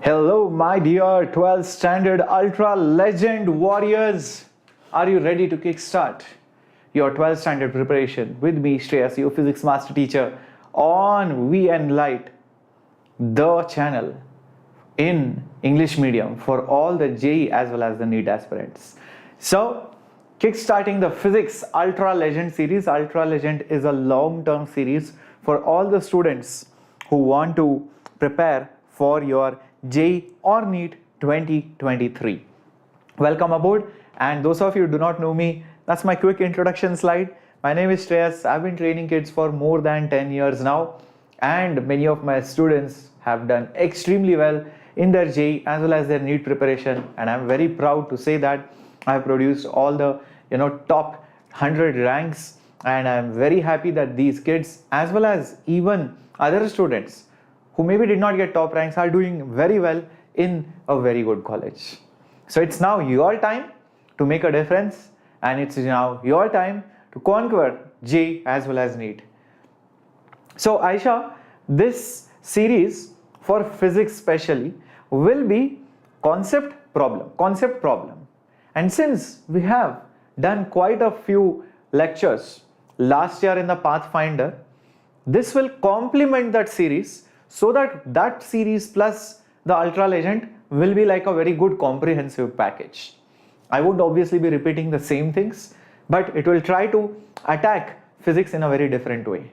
Hello, my dear 12th Standard Ultra Legend Warriors. Are you ready to kickstart your 12th Standard preparation with me, Shreyas, your Physics Master Teacher, on VN Light, the channel in English medium for all the JEE as well as the NEET aspirants. So, kickstarting the Physics Ultra Legend series. Ultra Legend is a long-term series for all the students who want to prepare for your JEE or NEET 2023. Welcome aboard, and those of you who do not know me, that's my quick introduction slide. My name is Shreyas. I've been training kids for more than 10 years now, and many of my students have done extremely well in their JEE as well as their NEET preparation, and I'm very proud to say that I have produced all the top 100 ranks, and I'm very happy that these kids as well as even other students who maybe did not get top ranks are doing very well in a very good college. So it's now your time to make a difference, and it's now your time to conquer JEE as well as NEET. So Aisha, this series for physics specially will be concept problem. And since we have done quite a few lectures last year in the Pathfinder, this will complement that series, so that series plus the Ultra Legend will be like a very good comprehensive package. I won't obviously be repeating the same things, but it will try to attack physics in a very different way.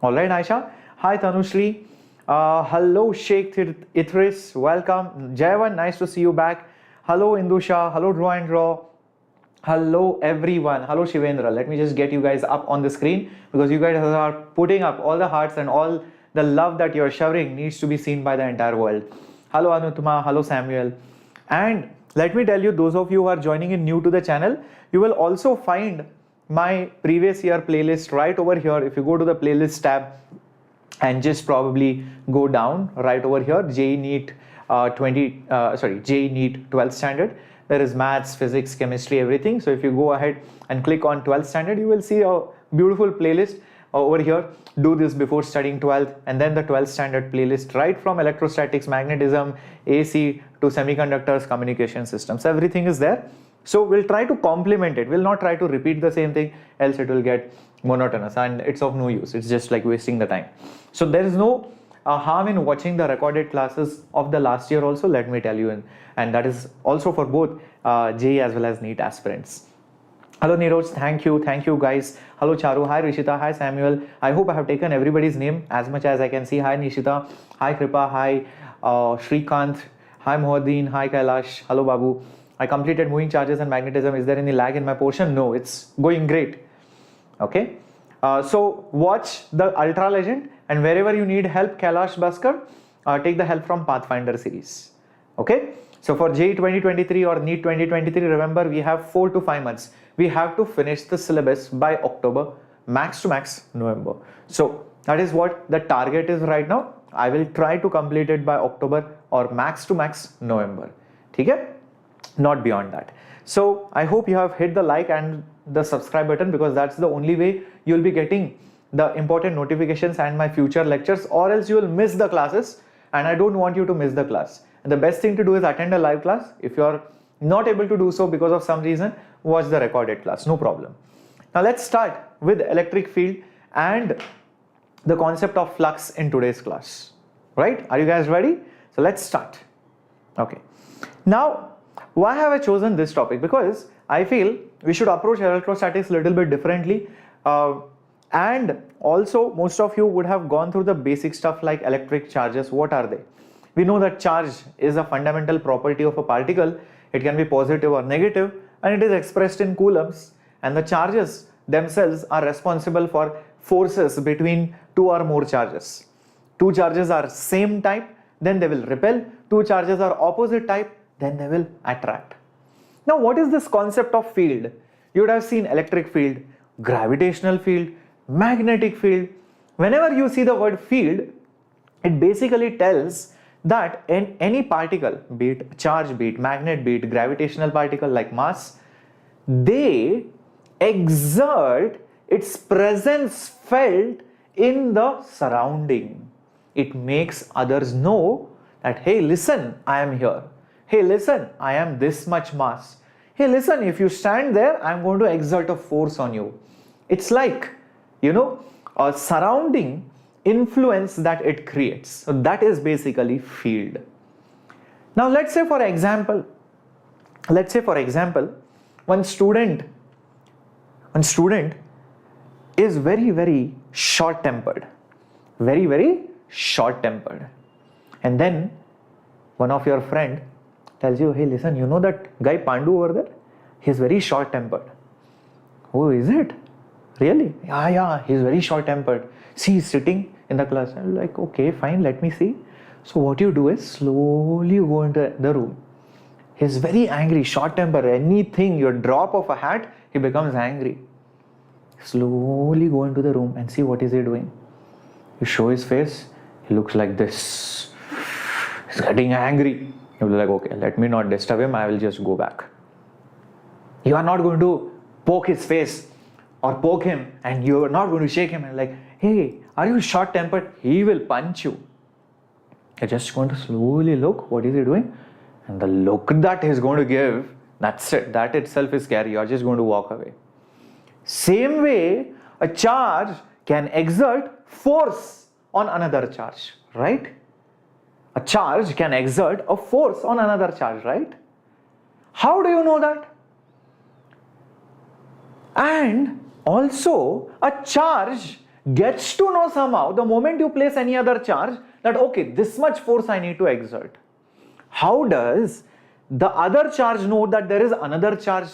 Alright Aisha. Hi Tanushri. Hello Sheikh Ithris. Welcome. Jaivan, nice to see you back. Hello Indusha. Hello Draw and Draw. Hello everyone. Hello Shivendra. Let me just get you guys up on the screen, because you guys are putting up all the hearts, and all the love that you're showering needs to be seen by the entire world. Hello Anutama. Hello Samuel. And let me tell you, those of you who are joining in new to the channel, you will also find my previous year playlist right over here. If you go to the playlist tab and just probably go down right over here, JEE NEET JEE NEET 12th Standard. There is maths, physics, chemistry, everything. So if you go ahead and click on 12th Standard, you will see a beautiful playlist over here. Do this before studying 12th, and then the 12th Standard playlist right from electrostatics, magnetism, AC to semiconductors, communication systems. Everything is there. So we'll try to complement it. We'll not try to repeat the same thing, else it will get monotonous and it's of no use. It's just like wasting the time. So there is no harm in watching the recorded classes of the last year also, let me tell you, and that is also for both JEE as well as NEET aspirants. Hello Niroj, thank you guys. Hello Charu, hi Rishita, hi Samuel. I hope I have taken everybody's name as much as I can see. Hi Nishita, hi Kripa, hi Shrikant, hi Mohaddin, hi Kailash, hello Babu. I completed moving charges and magnetism. Is there any lag in my portion? No, it's going great. Okay. So watch the Ultra Legend, and wherever you need help, Kailash Baskar, take the help from Pathfinder series. Okay. So for JEE 2023 or NEET 2023, remember we have 4 to 5 months. We have to finish the syllabus by October, max to max November. So that is what the target is right now. I will try to complete it by October or max to max November. Okay? Not beyond that. So I hope you have hit the like and the subscribe button, because that's the only way you'll be getting the important notifications and my future lectures, or else you will miss the classes, and I don't want you to miss the class. And the best thing to do is attend a live class. If you're not able to do so because of some reason, watch the recorded class, no problem. Now let's start with electric field and the concept of flux in today's class. Right? Are you guys ready? So let's start. Okay. Now, why have I chosen this topic? Because I feel we should approach electrostatics a little bit differently. And also, most of you would have gone through the basic stuff like electric charges. What are they? We know that charge is a fundamental property of a particle. It can be positive or negative, and it is expressed in coulombs. And the charges themselves are responsible for forces between two or more charges. Two charges are same type, then they will repel. Two charges are opposite type, then they will attract. Now, what is this concept of field? You would have seen electric field, gravitational field, magnetic field. Whenever you see the word field, it basically tells that in any particle, be it charge, be it magnet, be it gravitational particle like mass, they exert its presence felt in the surrounding. It makes others know that, hey, listen, I am here. Hey, listen, I am this much mass. Hey, listen, if you stand there, I'm going to exert a force on you. It's like, a surrounding influence that it creates. So that is basically field. Now let's say for example, one student is very, very short-tempered. Very, very short-tempered. And then one of your friend tells you, hey, listen, you know that guy Pandu over there? He's very short-tempered. Oh, is it? Really? Yeah, he's very short-tempered. See, he's sitting in the class. I'm like, okay, fine, let me see. So what you do is slowly you go into the room. He's very angry, short-tempered. Anything, your drop of a hat, he becomes angry. Slowly go into the room and see what is he doing. You show his face, he looks like this. He's getting angry. You'll be like, okay, let me not disturb him, I will just go back. You are not going to poke his face or poke him, and you are not going to shake him and like, hey, are you short-tempered? He will punch you. You're just going to slowly look, what is he doing? And the look that he's going to give, that's it. That itself is scary. You're just going to walk away. Same way, a charge can exert force on another charge, right? A charge can exert a force on another charge, right? How do you know that? And also, a charge gets to know somehow the moment you place any other charge that, okay, this much force I need to exert. How does the other charge know that there is another charge?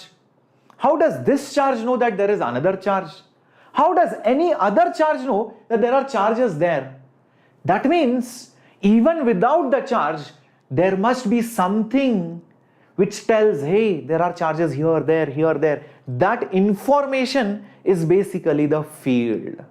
How does this charge know that there is another charge? How does any other charge know that there are charges there? That means even without the charge, there must be something which tells, hey, there are charges here, there. That information is basically the field.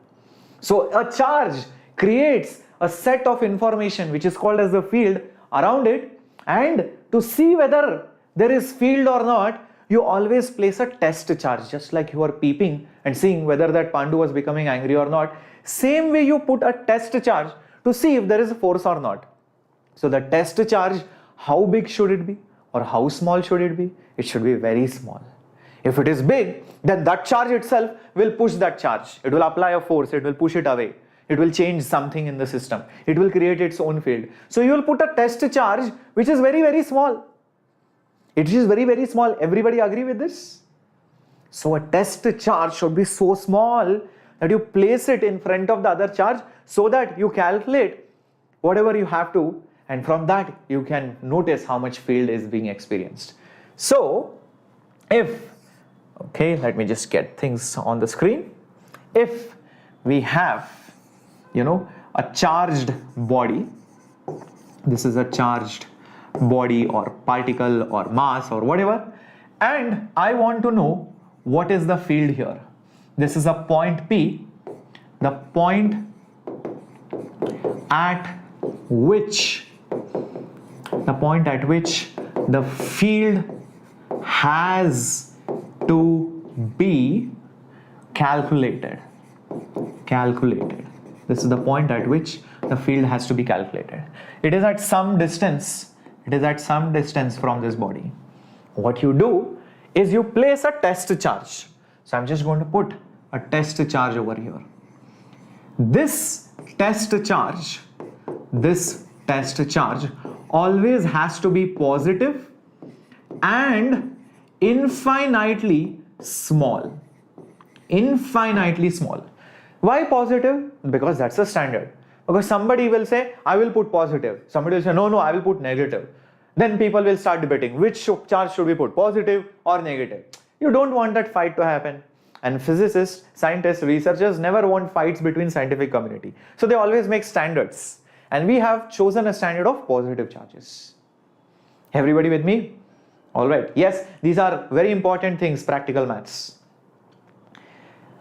So a charge creates a set of information which is called as the field around it, and to see whether there is field or not, you always place a test charge, just like you are peeping and seeing whether that Pandu was becoming angry or not. Same way you put a test charge to see if there is a force or not. So the test charge, how big should it be or how small should it be? It should be very small. If it is big, then that charge itself will push that charge. It will apply a force, it will push it away. It will change something in the system. It will create its own field. So you will put a test charge which is very, very small. It is very, very small. Everybody agree with this? So a test charge should be so small that you place it in front of the other charge so that you calculate whatever you have to, and from that you can notice how much field is being experienced. So okay, let me just get things on the screen. If we have, a charged body, this is a charged body or particle or mass or whatever, and I want to know what is the field here. This is a point P, the point at which the field has to be calculated. This is the point at which the field has to be calculated. It is at some distance. From this body. What you do is you place a test charge. So I'm just going to put a test charge over here. This test charge always has to be positive and infinitely small. Why positive? Because that's the standard. Because somebody will say, I will put positive. Somebody will say, no, I will put negative. Then people will start debating which charge should we put, positive or negative. You don't want that fight to happen. And physicists, scientists, researchers never want fights between scientific community. So they always make standards. And we have chosen a standard of positive charges. Everybody with me? Alright. Yes, these are very important things, practical maths.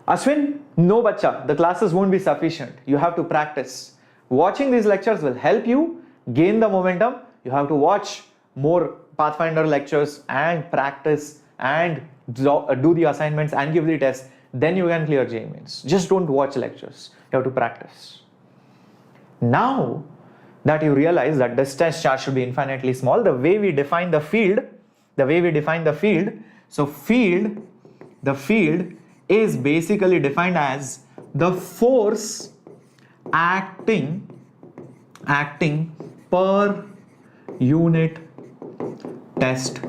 Ashwin, no bacha, the classes won't be sufficient. You have to practice. Watching these lectures will help you gain the momentum. You have to watch more Pathfinder lectures and practice and do the assignments and give the tests. Then you can clear JEE Mains. Just don't watch lectures. You have to practice. Now, that you realize that this test charge should be infinitely small. The way we define the field, so the field is basically defined as the force acting per unit test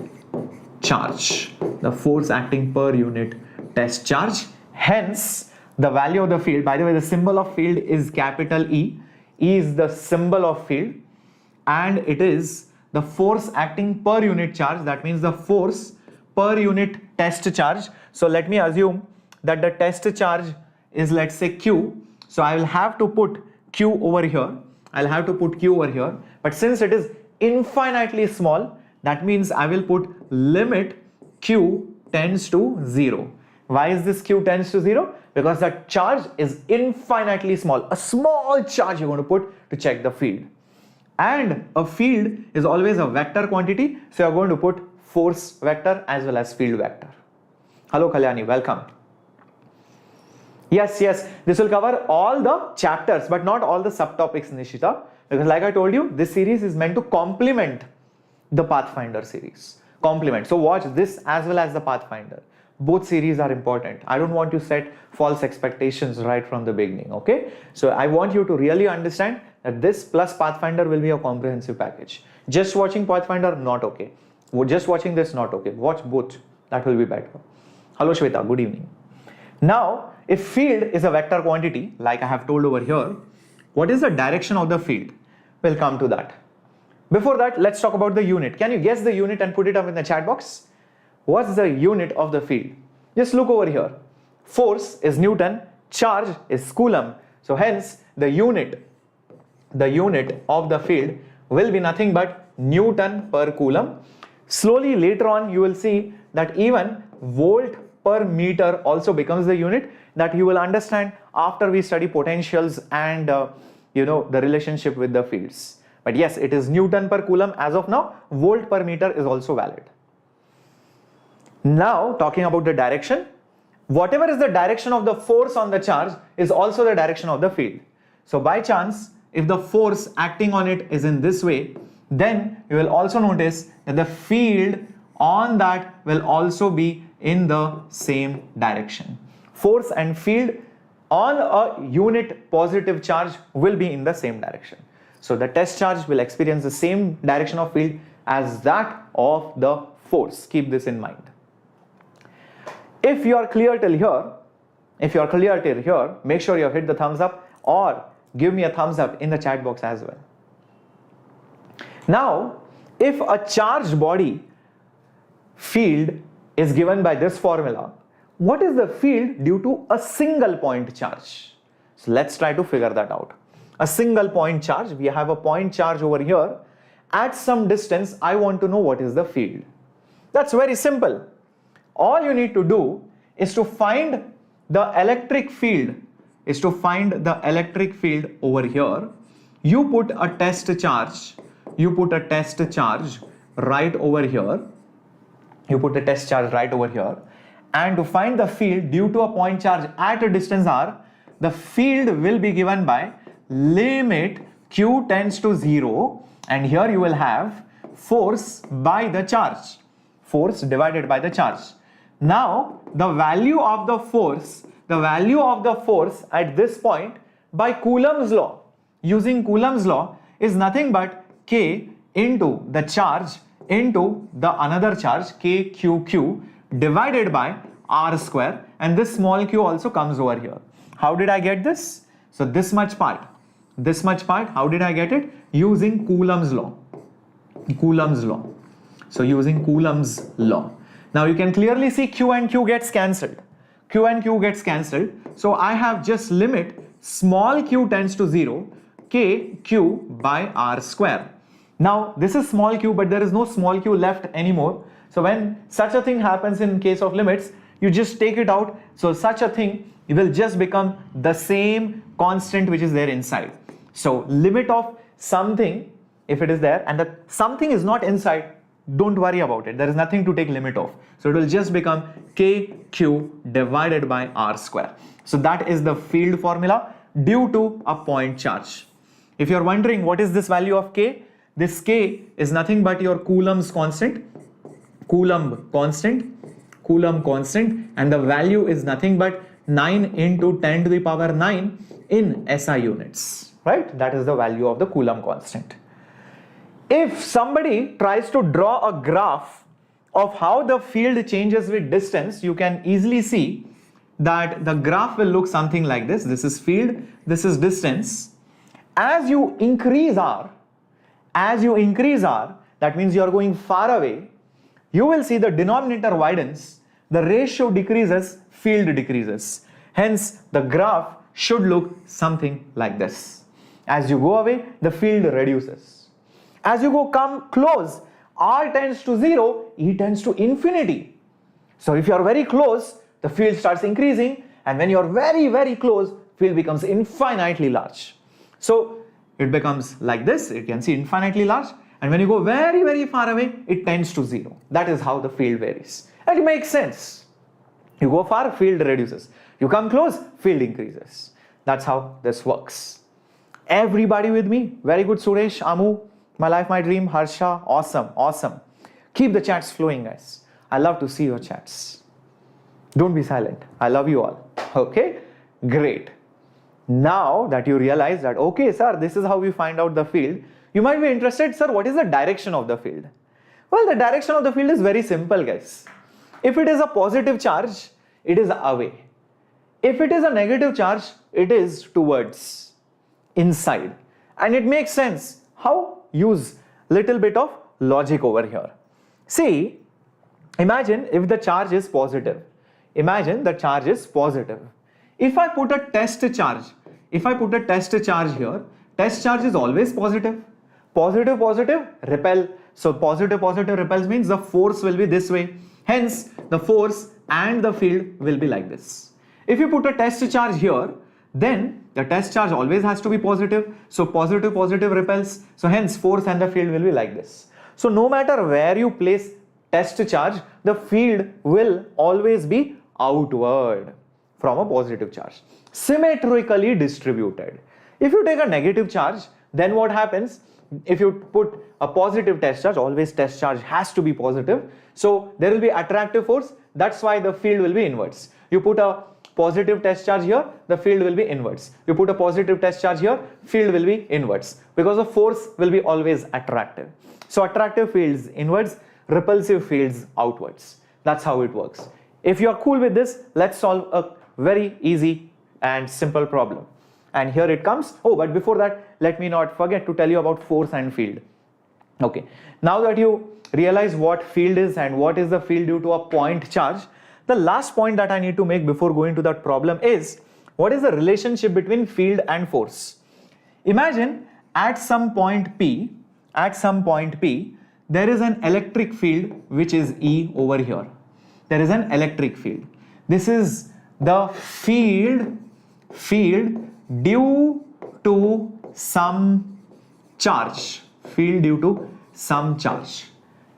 charge. The force acting per unit test charge. Hence, the value of the field, by the way, the symbol of field is capital E. E is the symbol of field, and it is the force acting per unit charge. That means the force per unit test charge. So let me assume that the test charge is, let's say, Q. So I will have to put Q over here. But since it is infinitely small, that means I will put limit Q tends to 0. Why is this Q tends to 0? Because the charge is infinitely small. A small charge you're going to put to check the field. And a field is always a vector quantity. So you're going to put force vector as well as field vector. Hello Kalyani, welcome. Yes, this will cover all the chapters but not all the subtopics, Nishita. Because like I told you, this series is meant to complement the Pathfinder series. So watch this as well as the Pathfinder. Both series are important. I don't want to set false expectations right from the beginning, okay? So I want you to really understand that this plus Pathfinder will be a comprehensive package. Just watching Pathfinder, not okay. Just watching this, not okay. Watch both. That will be better. Hello Shweta, good evening. Now, if field is a vector quantity, like I have told over here, what is the direction of the field? We'll come to that. Before that, let's talk about the unit. Can you guess the unit and put it up in the chat box? What's the unit of the field? Just look over here. Force is Newton, charge is Coulomb. So hence the unit of the field will be nothing but Newton per Coulomb. Slowly later on you will see that even volt per meter also becomes the unit that you will understand after we study potentials and the relationship with the fields. But yes, it is Newton per Coulomb as of now. Volt per meter is also valid. Now talking about the direction, whatever is the direction of the force on the charge is also the direction of the field. So by chance, if the force acting on it is in this way, then you will also notice that the field on that will also be in the same direction. Force and field on a unit positive charge will be in the same direction. So the test charge will experience the same direction of field as that of the force. Keep this in mind. If you are clear till here, make sure you have hit the thumbs up or give me a thumbs up in the chat box as well. Now, if a charged body field is given by this formula, what is the field due to a single point charge? So let's try to figure that out. A single point charge, we have a point charge over here. At some distance, I want to know what is the field. That's very simple. All you need to do is to find the electric field, over here. You put a test charge, right over here. And to find the field due to a point charge at a distance r, the field will be given by limit q tends to 0, and here you will have force by the charge, force divided by the charge. Now the value of the force at this point by Coulomb's law, using Coulomb's law, is nothing but k into the charge into the another charge k q divided by r square, and this small q also comes over here. How did I get this? So this much part, how did I get it? Using Coulomb's law. So using Coulomb's law. Now you can clearly see q and q gets cancelled. So I have just limit small q tends to 0, k q by r square. Now this is small q, but there is no small q left anymore. So when such a thing happens in case of limits, you just take it out. So such a thing will just become the same constant which is there inside. So limit of something, if it is there and that something is not inside, don't worry about it. There is nothing to take limit of. So it will just become kq divided by r square. So that is the field formula due to a point charge. If you're wondering what is this value of K, this K is nothing but your Coulomb's constant, Coulomb constant, and the value is nothing but 9 into 10 to the power 9 in SI units, right? That is the value of the Coulomb constant. If somebody tries to draw a graph of how the field changes with distance, you can easily see that the graph will look something like this. This is field, this is distance. As you increase R, that means you are going far away, you will see the denominator widens, the ratio decreases, field decreases. Hence, the graph should look something like this. As you go away, the field reduces. As you come close, R tends to 0, E tends to infinity. So if you are very close, the field starts increasing, and when you are very, very close, field becomes infinitely large. So it becomes like this, you can see infinitely large, and when you go very, very far away, it tends to 0. That is how the field varies. And it makes sense. You go far, field reduces. You come close, field increases. That's how this works. Everybody with me? Very good, Suresh, Amu, my life, my dream, Harsha, awesome, awesome. Keep the chats flowing, guys. I love to see your chats. Don't be silent. I love you all. Okay, great. Now that you realize that, okay, sir, this is how we find out the field, you might be interested, sir, what is the direction of the field? Well, the direction of the field is very simple, guys. If it is a positive charge, it is away. If it is a negative charge, it is towards, inside. And it makes sense. How? Use little bit of logic over here. See, imagine if the charge is positive. Imagine the charge is positive. If I put a test charge, here, test charge is always positive. Positive, positive, repel. So positive, positive repels means the force will be this way. Hence, the force and the field will be like this. If you put a test charge here, then the test charge always has to be positive. So positive, positive repels. So hence, force and the field will be like this. So no matter where you place test charge, the field will always be outward from a positive charge, symmetrically distributed. If you take a negative charge, then what happens? If you put a positive test charge, always test charge has to be positive. So there will be attractive force. That's why the field will be inwards. You put a positive test charge here, the field will be inwards. You put a positive test charge here, field will be inwards, because the force will be always attractive. So attractive fields inwards, repulsive fields outwards. That's how it works. If you are cool with this, let's solve a very easy and simple problem. And here it comes. Oh, but before that, let me not forget to tell you about force and field. Okay, now that you realize what field is and what is the field due to a point charge, the last point that I need to make before going to that problem is, what is the relationship between field and force? Imagine at some point P, there is an electric field which is E over here. There is an electric field. This is the field due to some charge. Field due to some charge.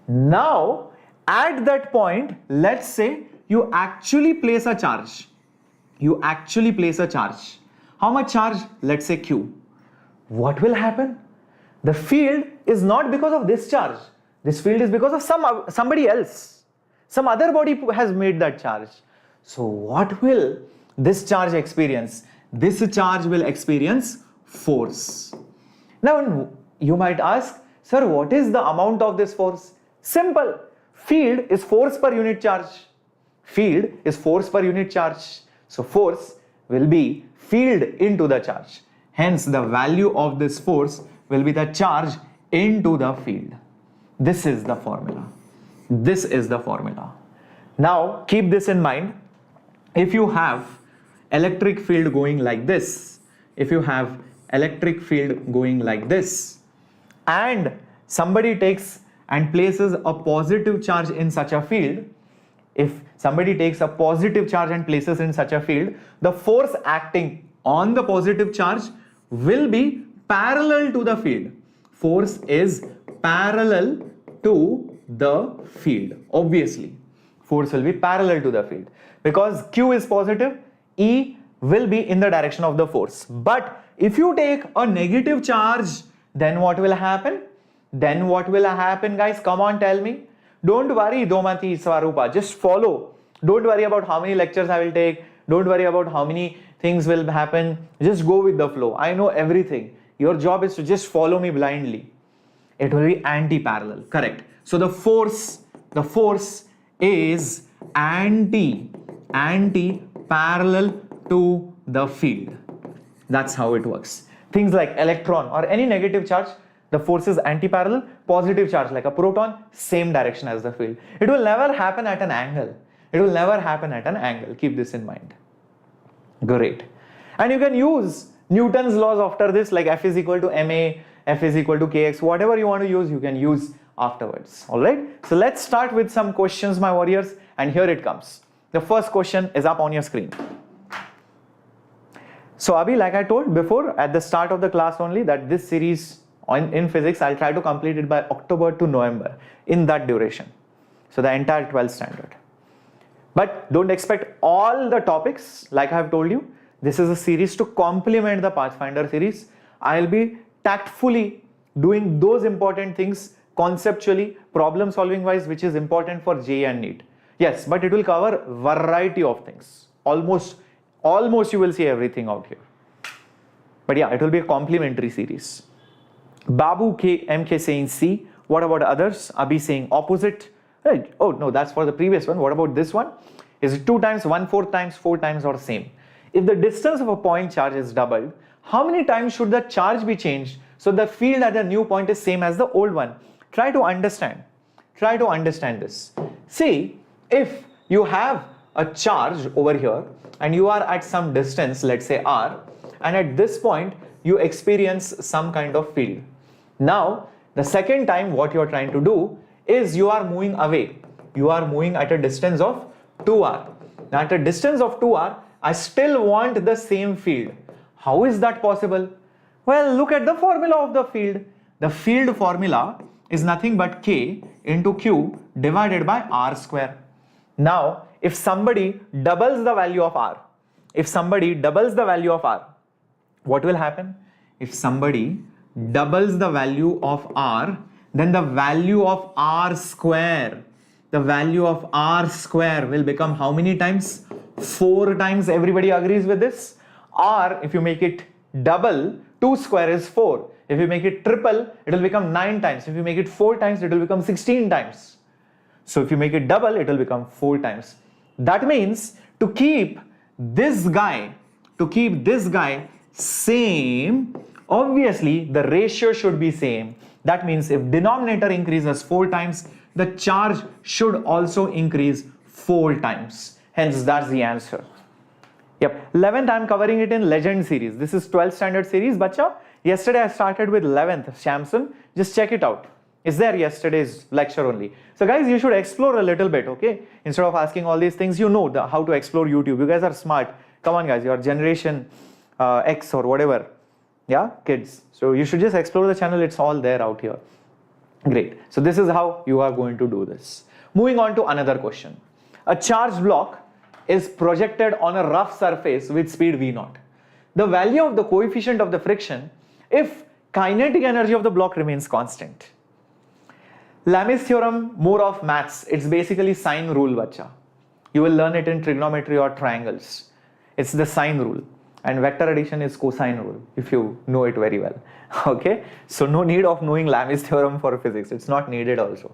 Now, at that point, let's say you actually place a charge. How much charge? Let's say Q. What will happen? The field is not because of this charge. This field is because of somebody else. Some other body has made that charge. So what will this charge experience? This charge will experience force. Now you might ask, sir, what is the amount of this force? Simple. Field is force per unit charge. So force will be field into the charge. Hence the value of this force will be the charge into the field. This is the formula. Now keep this in mind. If you have electric field going like this, and somebody takes and places a positive charge in such a field, if somebody takes a positive charge and places in such a field, the force acting on the positive charge will be parallel to the field. Force is parallel to the field. Obviously, force will be parallel to the field because Q is positive, E will be in the direction of the force. But if you take a negative charge, then what will happen? Then what will happen, guys? Come on, tell me. Don't worry, Domati, Swarupa, just follow. Don't worry about how many lectures I will take. Don't worry about how many things will happen. Just go with the flow. I know everything. Your job is to just follow me blindly. It will be anti-parallel, correct. So the force is anti-parallel to the field. That's how it works. Things like electron or any negative charge, the force is anti-parallel. Positive charge like a proton, same direction as the field. It will never happen at an angle. It will never happen at an angle. Keep this in mind. Great. And you can use Newton's laws after this, like F is equal to ma, F is equal to kx, whatever you want to use, you can use afterwards. Alright. So let's start with some questions, my warriors. And here it comes. The first question is up on your screen. So Abhi, like I told before at the start of the class only, that this series in physics, I'll try to complete it by October to November, in that duration. So the entire 12th standard. But don't expect all the topics, like I have told you. This is a series to complement the Pathfinder series. I'll be tactfully doing those important things conceptually, problem solving wise, which is important for JEE and NEET. Yes, but it will cover variety of things. Almost you will see everything out here. But yeah, it will be a complementary series. Babu MK saying C. What about others? Abhi saying opposite. Right. Oh no, that's for the previous one. What about this one? Is it 2 times, 1/4 times, 4 times, or same? If the distance of a point charge is doubled, how many times should the charge be changed so the field at the new point is same as the old one? Try to understand. Try to understand this. See, if you have a charge over here and you are at some distance, let's say r, and at this point you experience some kind of field. Now, the second time what you are trying to do is you are moving away. You are moving at a distance of 2r. Now, at a distance of 2r, I still want the same field. How is that possible? Well, look at the formula of the field. The field formula is nothing but k into q divided by r square. Now, if somebody doubles the value of r, what will happen? If somebody doubles the value of r, then the value of r square will become how many times? 4 times. Everybody agrees with this? R, if you make it double, 2 square is 4. If you make it triple, it will become 9 times. If you make it 4 times, it will become 16 times. So if you make it double, it will become 4 times. That means to keep this guy same, obviously the ratio should be same. That means if denominator increases 4 times, the charge should also increase 4 times. Hence, that's the answer. Yep. 11th, I'm covering it in Legend series. This is 12th standard series, bacha. Yesterday, I started with 11th, Shamsun. Just check it out. It's there yesterday's lecture only. So guys, you should explore a little bit, okay? Instead of asking all these things, you know how to explore YouTube. You guys are smart. Come on, guys. Your generation X or whatever. Yeah, kids. So you should just explore the channel. It's all there out here. Great. So this is how you are going to do this. Moving on to another question. A charged block is projected on a rough surface with speed v0. The value of the coefficient of the friction if kinetic energy of the block remains constant. Lamis theorem, more of maths. It's basically sine rule, bacha. You will learn it in trigonometry or triangles. It's the sine rule. And vector addition is cosine rule, if you know it very well. Okay? So no need of knowing Lamis theorem for physics. It's not needed also.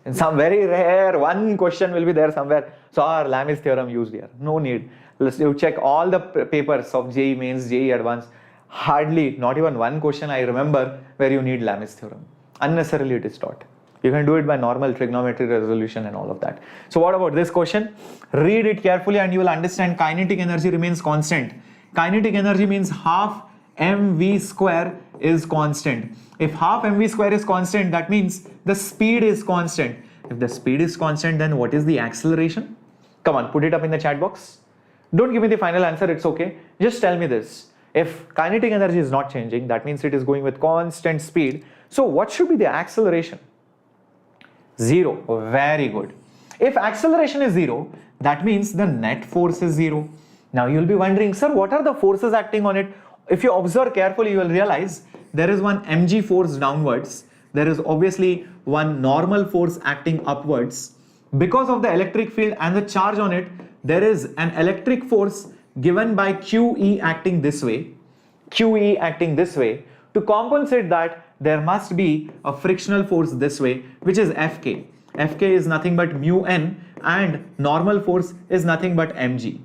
In some very rare, one question will be there somewhere. So our Lamis theorem used here. No need. You check all the papers of JEE Mains, JEE Advanced. Hardly, not even one question I remember where you need Lamis theorem. Unnecessarily it is taught. You can do it by normal trigonometry resolution and all of that. So what about this question? Read it carefully and you will understand kinetic energy remains constant. Kinetic energy means half mv square is constant. If half mv square is constant, that means the speed is constant. If the speed is constant, then what is the acceleration? Come on, put it up in the chat box. Don't give me the final answer, it's okay. Just tell me this. If kinetic energy is not changing, that means it is going with constant speed. So what should be the acceleration? 0. Very good. If acceleration is 0, that means the net force is 0. Now you'll be wondering, sir, what are the forces acting on it? If you observe carefully, you will realize there is one mg force downwards. There is obviously one normal force acting upwards. Because of the electric field and the charge on it, there is an electric force given by QE acting this way. QE acting this way. To compensate that, there must be a frictional force this way, which is Fk. Fk is nothing but mu n, and normal force is nothing but mg.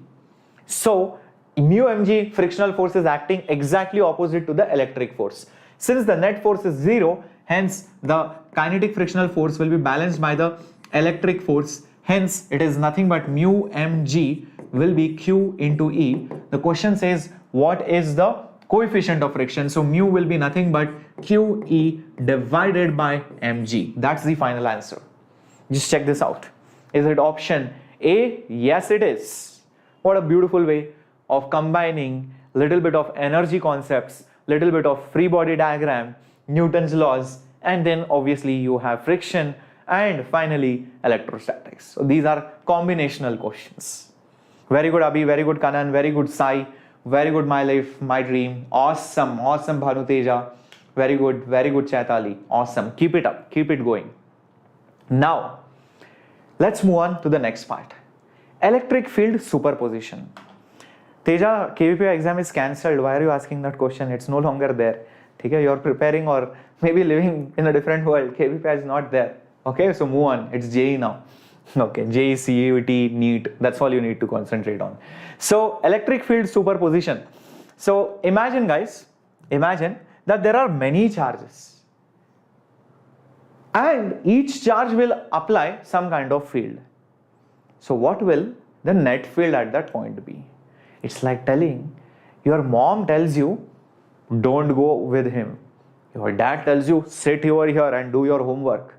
So mu mg frictional force is acting exactly opposite to the electric force. Since the net force is 0, hence the kinetic frictional force will be balanced by the electric force. Hence it is nothing but mu mg will be q into E. The question says what is the coefficient of friction? So mu will be nothing but QE divided by mg. That's the final answer. Just check this out. Is it option A? Yes, it is. What a beautiful way of combining little bit of energy concepts, little bit of free body diagram, Newton's laws, and then obviously you have friction, and finally electrostatics. So these are combinational questions. Very good Abhi, very good Kanan, very good Sai, very good My Life, My Dream. Awesome, awesome Bhanu Teja. Very good Chaitali. Awesome. Keep it up, keep it going. Now, let's move on to the next part. Electric field superposition. Teja, KVPI exam is cancelled. Why are you asking that question? It's no longer there. Okay, you're preparing or maybe living in a different world. KVPI is not there. Okay, so move on. It's JEE now. Okay, JEE, CET, NEET. That's all you need to concentrate on. So, electric field superposition. So, imagine guys, imagine that there are many charges. And each charge will apply some kind of field. So what will the net field at that point be? It's like telling your mom tells you, don't go with him. Your dad tells you, sit over here and do your homework.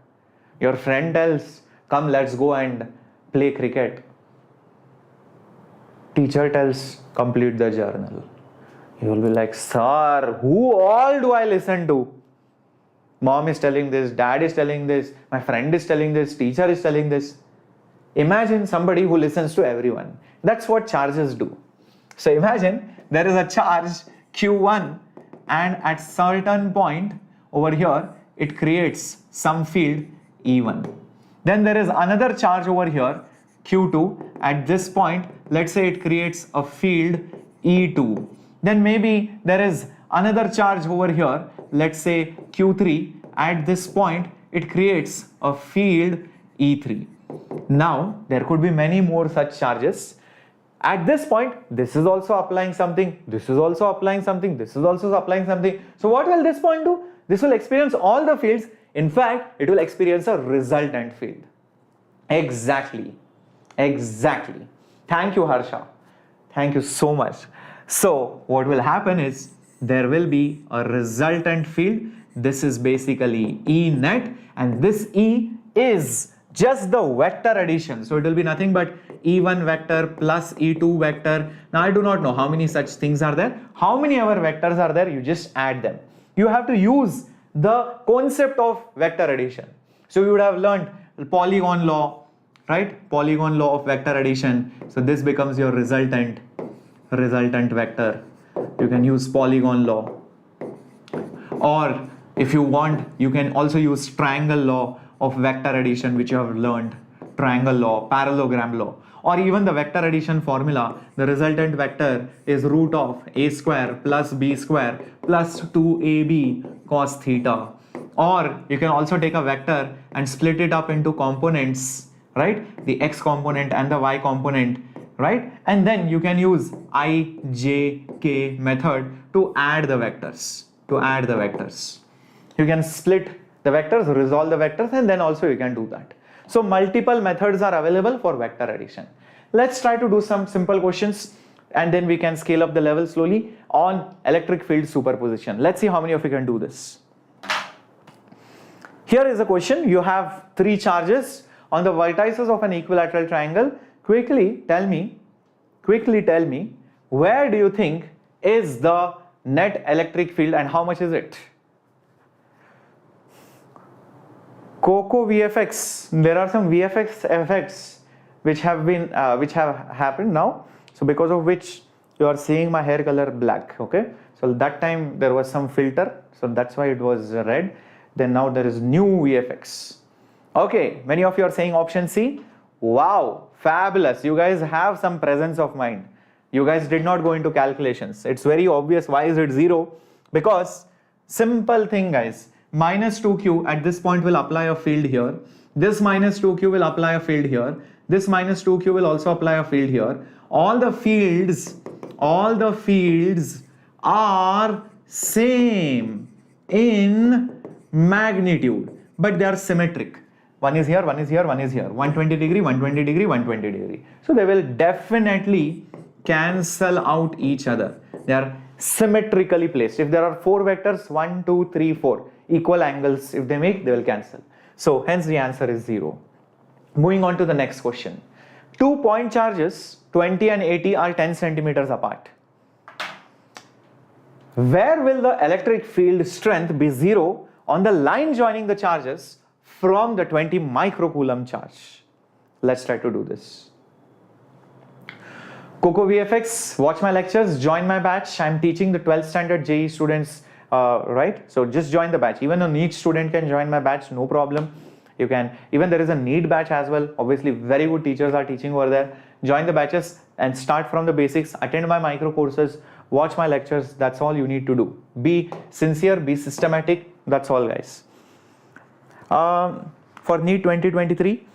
Your friend tells, come, let's go and play cricket. Teacher tells, complete the journal. You will be like, sir, who all do I listen to? Mom is telling this, dad is telling this, my friend is telling this, teacher is telling this. Imagine somebody who listens to everyone. That's what charges do. So imagine there is a charge Q1 and at certain point over here, it creates some field E1. Then there is another charge over here, Q2. At this point, let's say it creates a field E2. Then maybe there is another charge over here, let's say Q3. At this point, it creates a field E3. Now, there could be many more such charges. At this point, this is also applying something, this is also applying something, this is also applying something. So what will this point do? This will experience all the fields. In fact, it will experience a resultant field. Exactly. Exactly. Thank you, Harsha. Thank you so much. So what will happen is there will be a resultant field. This is basically E net, and this E is just the vector addition. So it will be nothing but E1 vector plus E2 vector. Now I do not know how many such things are there. How many other vectors are there? You just add them. You have to use the concept of vector addition. So you would have learned polygon law, right? Polygon law of vector addition. So this becomes your resultant vector. You can use polygon law. Or if you want, you can also use triangle law of vector addition, which you have learned. Triangle law, parallelogram law, or even the vector addition formula. The resultant vector is root of a square plus b square plus 2ab cos theta. Or you can also take a vector and split it up into components, right? The x component and the y component, right? And then you can use I, J, K method to add the vectors. You can split the vectors, resolve the vectors, and then also you can do that. So multiple methods are available for vector addition. Let's try to do some simple questions and then we can scale up the level slowly on electric field superposition. Let's see how many of you can do this. Here is a question. You have three charges on the vertices of an equilateral triangle. Quickly tell me, where do you think is the net electric field and how much is it? Coco VFX, there are some VFX effects which have happened now. So because of which you are seeing my hair color black, okay? So that time there was some filter, so that's why it was red. Then now there is new VFX. Okay, many of you are saying option C. Wow, fabulous. You guys have some presence of mind. You guys did not go into calculations. It's very obvious. Why is it 0? Because simple thing, guys. Minus 2q at this point will apply a field here. This minus 2q will apply a field here. This minus 2q will also apply a field here. All the fields are same in magnitude, but they are symmetric. One is here, one is here, one is here. 120 degree, 120 degree, 120 degree. So they will definitely cancel out each other. They are symmetrically placed. If there are 4 vectors, 1, 2, 3, 4, equal angles, if they make, they will cancel. So hence the answer is 0. Moving on to the next question. 2 point charges, 20 and 80, are 10 centimeters apart. Where will the electric field strength be 0 on the line joining the charges from the 20 microcoulomb charge? Let's try to do this. Coco VFX, watch my lectures, join my batch. I'm teaching the 12th standard JEE students, right? So just join the batch. Even a NEET student can join my batch, no problem. You can, even there is a NEET batch as well. Obviously, very good teachers are teaching over there. Join the batches and start from the basics. Attend my micro courses. Watch my lectures. That's all you need to do. Be sincere, be systematic. That's all, guys. For NEET 2023,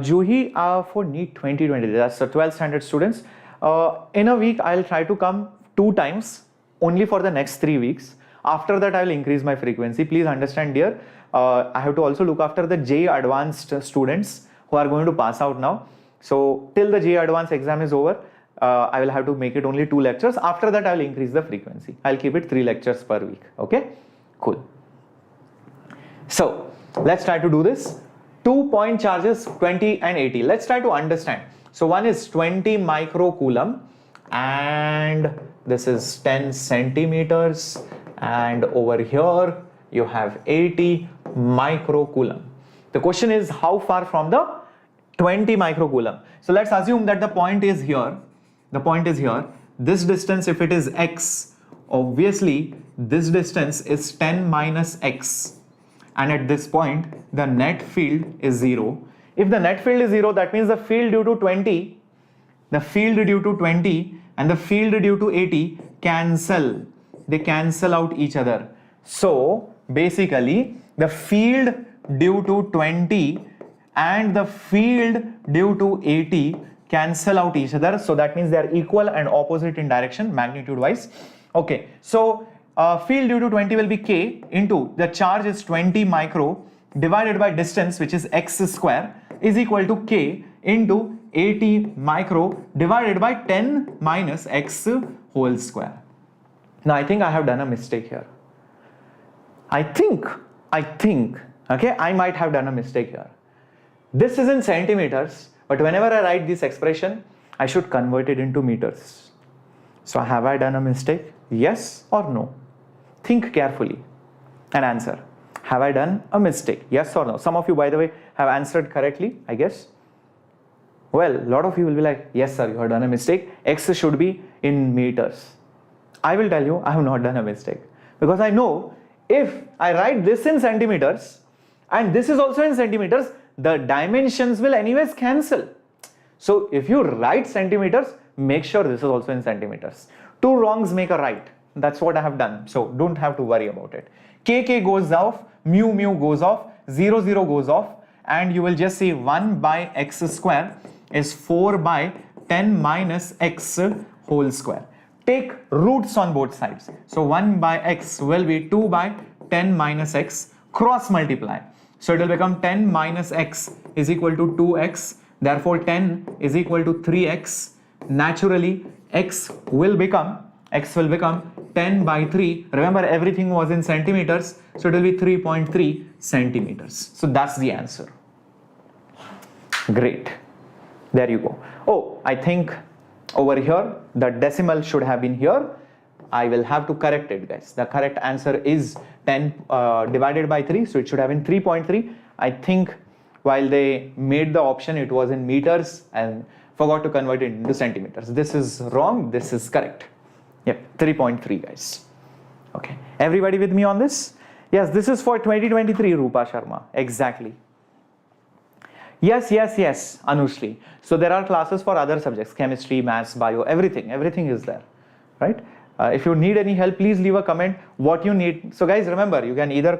JEE for NEET 2023, that's the 12th standard students. In a week, I'll try to come 2 times only for the next 3 weeks. After that, I will increase my frequency. Please understand, dear. I have to also look after the JEE Advanced students who are going to pass out now. So till the JEE Advanced exam is over, I will have to make it only 2 lectures. After that, I will increase the frequency. I'll keep it 3 lectures per week. Okay, cool. So let's try to do this. 2 point charges, 20 and 80. Let's try to understand. So one is 20 microcoulomb and this is 10 centimeters, and over here you have 80 microcoulomb. The question is how far from the 20 microcoulomb. So let's assume that the point is here. The point is here. This distance, if it is x, obviously this distance is 10 minus x. And at this point, the net field is 0. If the net field is 0, that means the field due to 20, the field due to 20 and the field due to 80 cancel. They cancel out each other. So basically, the field due to 20 and the field due to 80 cancel out each other. So that means they are equal and opposite in direction, magnitude wise. Okay, so field due to 20 will be k into the charge is 20 micro divided by distance, which is x square, is equal to k into 80 micro divided by 10 minus x whole square. Now I think I have done a mistake here. I think, okay, I might have done a mistake here. This is in centimeters, but whenever I write this expression, I should convert it into meters. So have I done a mistake? Yes or no? Think carefully and answer. Have I done a mistake? Yes or no? Some of you, by the way, have answered correctly, I guess. Well, a lot of you will be like, yes sir, you have done a mistake. X should be in meters. I will tell you, I have not done a mistake. Because I know if I write this in centimeters and this is also in centimeters, the dimensions will anyways cancel. So if you write centimeters, make sure this is also in centimeters. 2 wrongs make a right. That's what I have done. So don't have to worry about it. K goes off, mu goes off, 0 goes off, and you will just see 1 by x square is 4 by 10 minus x whole square. Take roots on both sides. So 1 by x will be 2 by 10 minus x, cross multiply. So it will become 10 minus x is equal to 2x. Therefore 10 is equal to 3x. Naturally x will become 10 by 3. Remember, everything was in centimeters, so it will be 3.3 centimeters. So that's the answer. Great. There you go. Oh, I think over here the decimal should have been here. I will have to correct it, guys. The correct answer is 10 divided by 3, so it should have been 3.3. I think while they made the option, it was in meters, and Forgot to convert it into centimeters. This is wrong, this is correct. Yep, 3.3 guys. Okay, everybody with me on this? Yes, this is for 2023, Rupa Sharma, exactly. Yes, Anushri. So there are classes for other subjects, chemistry, maths, bio, everything is there, right? If you need any help, please leave a comment what you need. So guys, remember, you can either,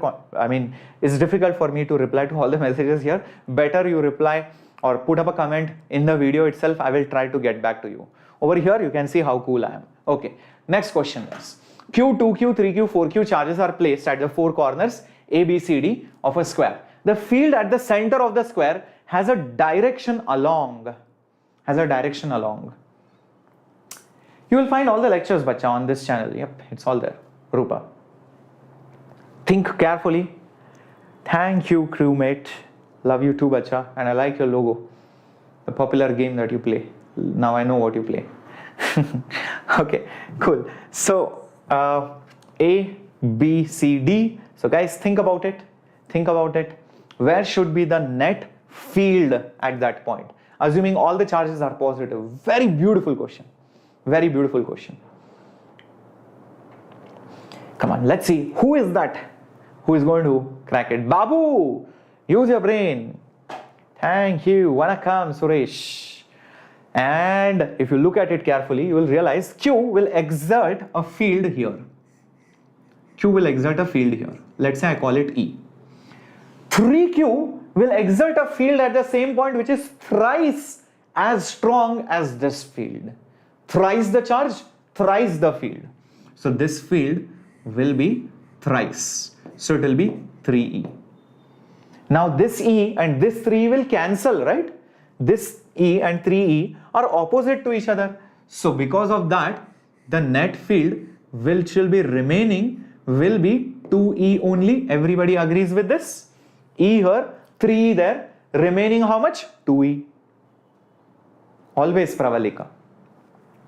it's difficult for me to reply to all the messages here. Better you reply or put up a comment in the video itself. I will try to get back to you. Over here, you can see how cool I am. Okay, next question is, Q, 2Q, 3Q, 4Q charges are placed at the four corners A, B, C, D of a square. The field at the center of the square has a direction along. You will find all the lectures, bacha, on this channel. Yep, it's all there. Rupa. Think carefully. Thank you, crewmate. Love you too, bacha. And I like your logo. The popular game that you play. Now I know what you play. Okay, cool. So, A, B, C, D. So guys, think about it. Where should be the net field at that point? Assuming all the charges are positive. Very beautiful question. Come on, let's see. Who is that? Who is going to crack it? Babu, use your brain. Thank you. Vanakkam, Suresh. And if you look at it carefully, you will realize Q will exert a field here. Let's say I call it E. 3Q will exert a field at the same point which is thrice as strong as this field. Thrice the charge, thrice the field. So this field will be thrice. So it will be 3E. Now this E and this 3E will cancel, right? This E and 3E are opposite to each other. So because of that, the net field which will be remaining will be 2E only. Everybody agrees with this? E here, 3E there, remaining how much? 2E. Always Pravalika.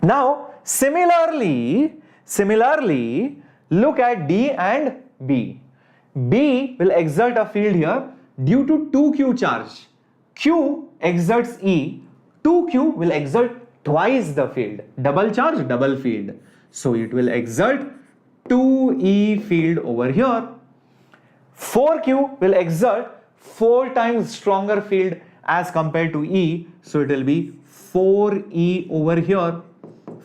Now, similarly, look at D and B. B will exert a field here due to 2Q charge. Q exerts E, 2Q will exert twice the field. Double charge, double field. So it will exert 2E field over here. 4Q will exert 4 times stronger field as compared to E. So it will be 4E over here.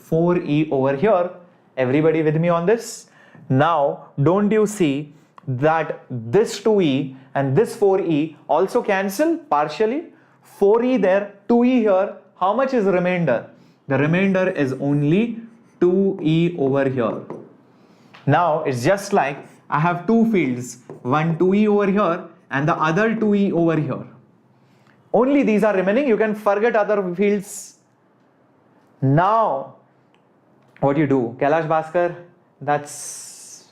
4E over here. Everybody with me on this? Now, don't you see that this 2E and this 4E also cancel partially? 4E there, 2E here. How much is remainder? The remainder is only 2E over here. Now, it's just like I have two fields. One 2E over here and the other 2E over here. Only these are remaining. You can forget other fields. Now, what you do? Kailash Bhaskar, that's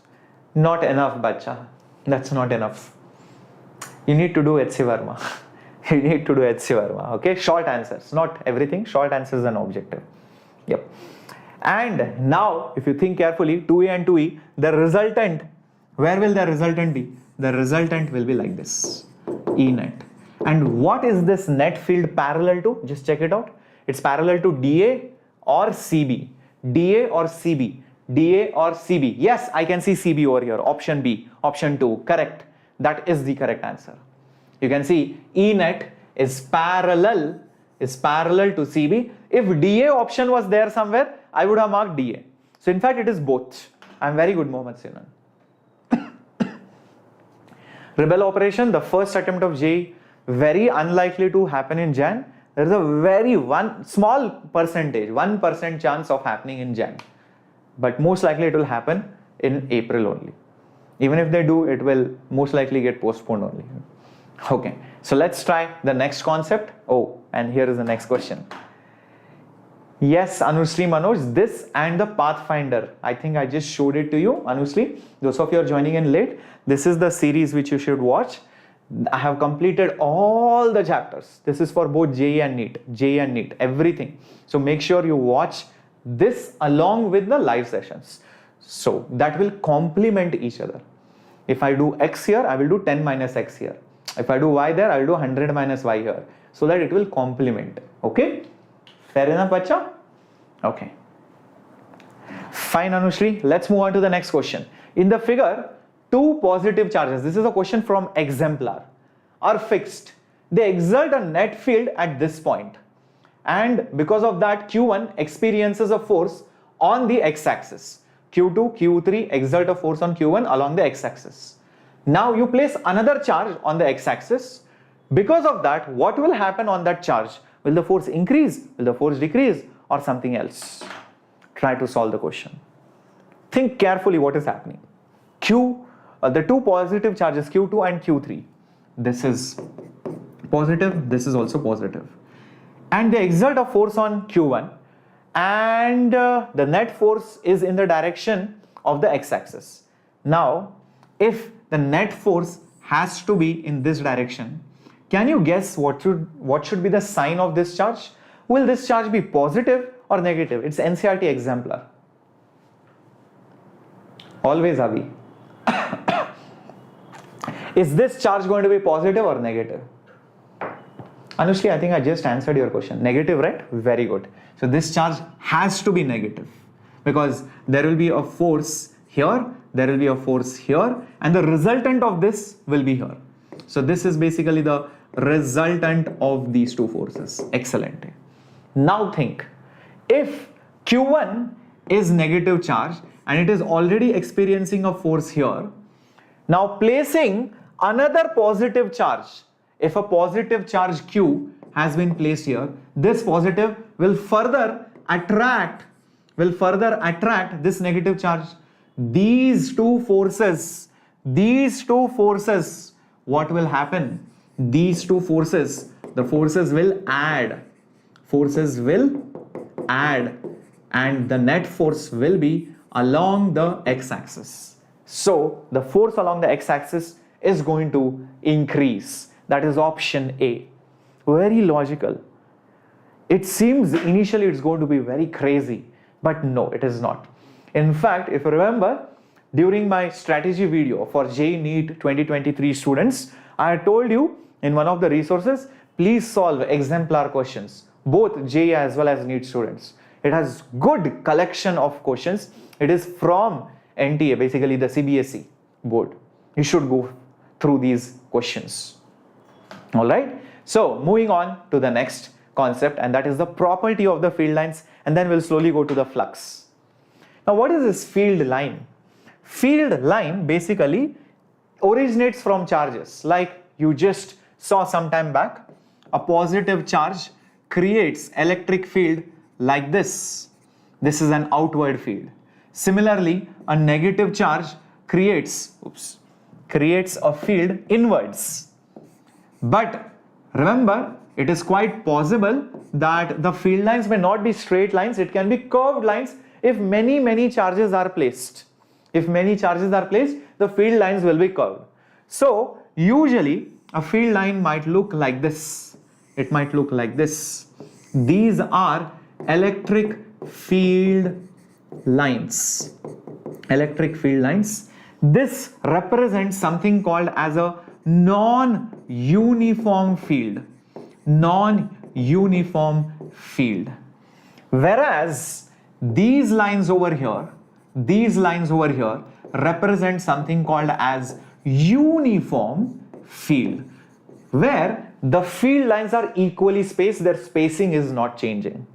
not enough, bacha. That's not enough. You need to do HC Verma. Okay? Short answers, not everything. Short answers and objective. Yep. And now, if you think carefully, 2E and 2E, the resultant, where will the resultant be? The resultant will be like this, E net. And what is this net field parallel to? Just check it out. It's parallel to DA or CB. DA or CB. DA or CB. Yes, I can see CB over here. Option B. Option 2. Correct. That is the correct answer. You can see E net is parallel to CB. If DA option was there somewhere, I would have marked DA. So in fact, it is both. I'm very good, Mohammed Sinan. Rebel operation, the first attempt of JEE, very unlikely to happen in Jan. There is a very small percentage, 1% chance of happening in Jan. But most likely it will happen in April only. Even if they do, it will most likely get postponed only. Okay, so let's try the next concept. Oh, and here is the next question. Yes, Anusri Manoj, this and the Pathfinder. I think I just showed it to you, Anusri. Those of you are joining in late, this is the series which you should watch. I have completed all the chapters. This is for both JEE and NEET, everything. So make sure you watch this along with the live sessions. So that will complement each other. If I do X here, I will do 10 minus X here. If I do Y there, I will do 100 minus Y here. So that it will complement. Okay? Fair enough, bacha? Okay. Fine, Anushri. Let's move on to the next question. In the figure, two positive charges, this is a question from exemplar, are fixed. They exert a net field at this point, and because of that, Q1 experiences a force on the x-axis. Q2, Q3 exert a force on Q1 along the x-axis. Now you place another charge on the x-axis. Because of that, what will happen on that charge? Will the force increase? Will the force decrease? Or something else? Try to solve the question. Think carefully what is happening. The two positive charges Q2 and Q3. This is positive, this is also positive. And they exert a force on Q1, and the net force is in the direction of the x-axis. Now, if the net force has to be in this direction, can you guess what should be the sign of this charge? Will this charge be positive or negative? It's NCERT exemplar. Always Avi. Is this charge going to be positive or negative? Anushri, I think I just answered your question. Negative, right? Very good. So this charge has to be negative because there will be a force here, there will be a force here, and the resultant of this will be here. So this is basically the resultant of these two forces. Excellent. Now think, if Q1 is negative charge and it is already experiencing a force here, now placing another positive charge, if a positive charge Q has been placed here, this positive will further attract this negative charge. These two forces, what will happen? These two forces, the forces will add, and the net force will be along the x-axis. So the force along the x-axis is going to increase. That is option A. Very logical. It seems initially it's going to be very crazy, but no, it is not. In fact, if you remember, during my strategy video for JEE NEET 2023 students, I had told you in one of the resources, please solve exemplar questions, both JEE as well as NEET students. It has good collection of questions. It is from NTA, basically the CBSE board. You should go through these questions. All right. So moving on to the next concept, and that is the property of the field lines, and then we'll slowly go to the flux. Now, what is this field line? Field line basically originates from charges, like you just saw some time back. A positive charge creates electric field like this. This is an outward field. Similarly, a negative charge creates a field inwards. But remember, it is quite possible that the field lines may not be straight lines, it can be curved lines if many charges are placed. If many charges are placed, the field lines will be curved. So usually a field line might look like this. It might look like this. These are electric field lines. Electric field lines. This represents something called as a non-uniform field. Non-uniform field. Whereas these lines over here represent something called as uniform field, where the field lines are equally spaced, their spacing is not changing.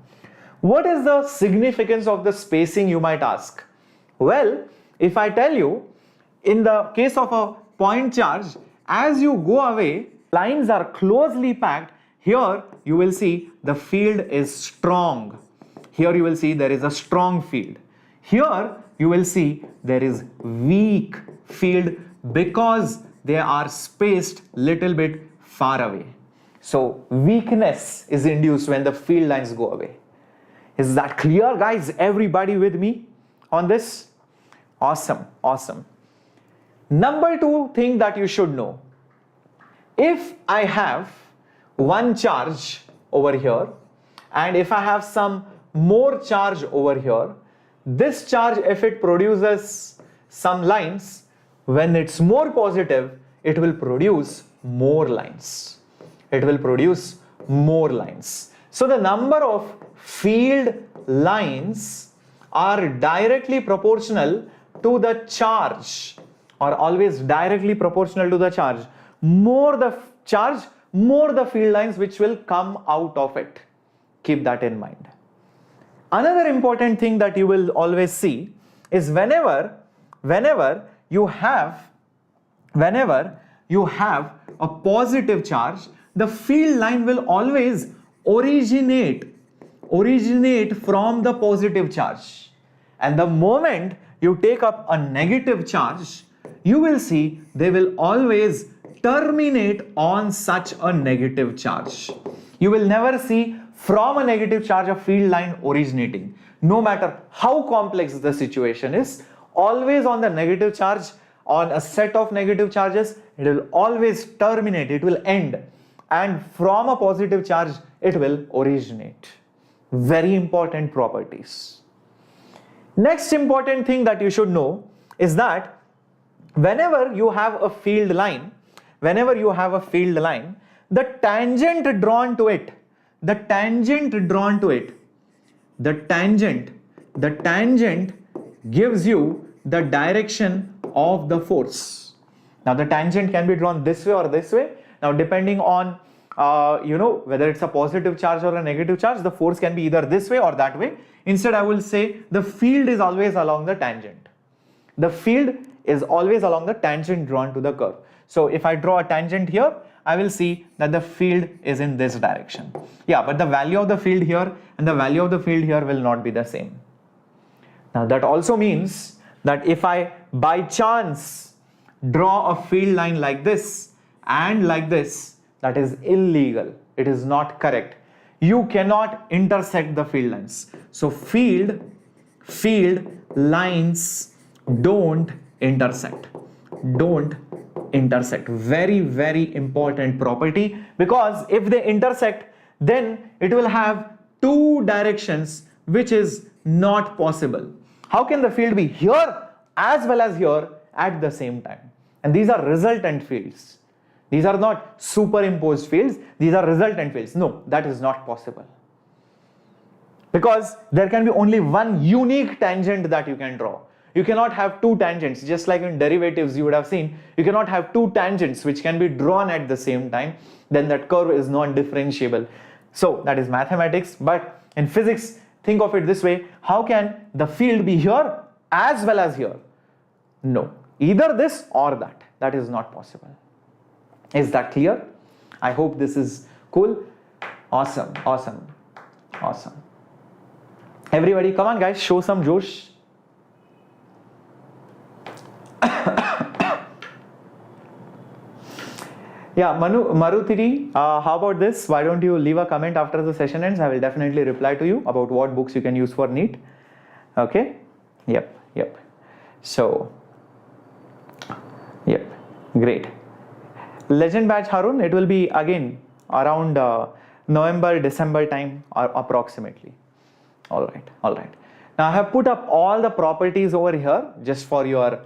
What is the significance of the spacing, you might ask? Well, if I tell you, in the case of a point charge, as you go away, lines are closely packed. Here you will see the field is strong. Here you will see there is a strong field. Here you will see there is weak field because they are spaced little bit far away. So weakness is induced when the field lines go away. Is that clear, guys? Everybody with me on this? Awesome, awesome. Number two thing that you should know. If I have one charge over here, and if I have some more charge over here, this charge, if it produces some lines, when it's more positive, it will produce more lines. It will produce more lines. So the number of field lines are directly proportional to the charge, or always directly proportional to the charge. More the charge, more the field lines which will come out of it. Keep that in mind. Another important thing that you will always see is whenever you have a positive charge, the field line will always originate from the positive charge. And the moment you take up a negative charge, you will see they will always terminate on such a negative charge. You will never see from a negative charge a field line originating. No matter how complex the situation is, always on the negative charge, on a set of negative charges, it will always terminate, it will end. And from a positive charge, it will originate. Very important properties. Next important thing that you should know is that whenever you have a field line, the tangent drawn to it gives you the direction of the force. Now the tangent can be drawn this way or this way. Now depending on whether it's a positive charge or a negative charge, the force can be either this way or that way. Instead, I will say the field is always along the tangent. The field is always along the tangent drawn to the curve. So if I draw a tangent here, I will see that the field is in this direction. Yeah, but the value of the field here and the value of the field here will not be the same. Now that also means that if I by chance draw a field line like this and like this, that is illegal. It is not correct. You cannot intersect the field lines. So field lines don't intersect. Very, very important property, because if they intersect, then it will have two directions, which is not possible. How can the field be here as well as here at the same time? And these are resultant fields. These are not superimposed fields, these are resultant fields. No, that is not possible. Because there can be only one unique tangent that you can draw. You cannot have two tangents, just like in derivatives you would have seen. You cannot have two tangents which can be drawn at the same time. Then that curve is non-differentiable. So that is mathematics. But in physics, think of it this way. How can the field be here as well as here? No, either this or that. That is not possible. Is that clear? I hope this is cool. Awesome. Everybody, come on guys, show some josh. Yeah, Maruthiri, how about this? Why don't you leave a comment after the session ends? I will definitely reply to you about what books you can use for NEET. Okay? Yep. So, yep, great. Legend batch, Harun, it will be again around November, December time or approximately. All right. Now I have put up all the properties over here just for your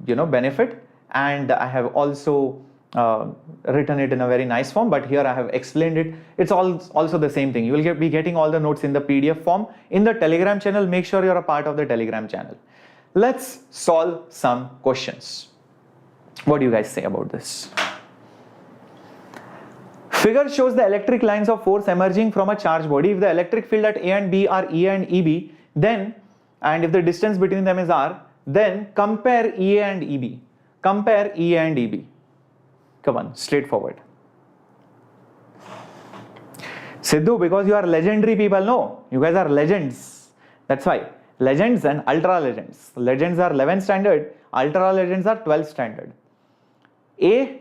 benefit, and I have also written it in a very nice form, but here I have explained it. It's also the same thing. You will be getting all the notes in the PDF form in the Telegram channel. Make sure you're a part of the Telegram channel. Let's solve some questions. What do you guys say about this? Figure shows the electric lines of force emerging from a charged body. If the electric field at A and B are E and EB, then, and if the distance between them is R, then compare EA and EB. Compare EA and EB. Come on, straightforward. Sidhu, because you are legendary people, no, you guys are legends. That's why. Legends and ultra legends. Legends are 11 standard, ultra legends are 12 standard. A,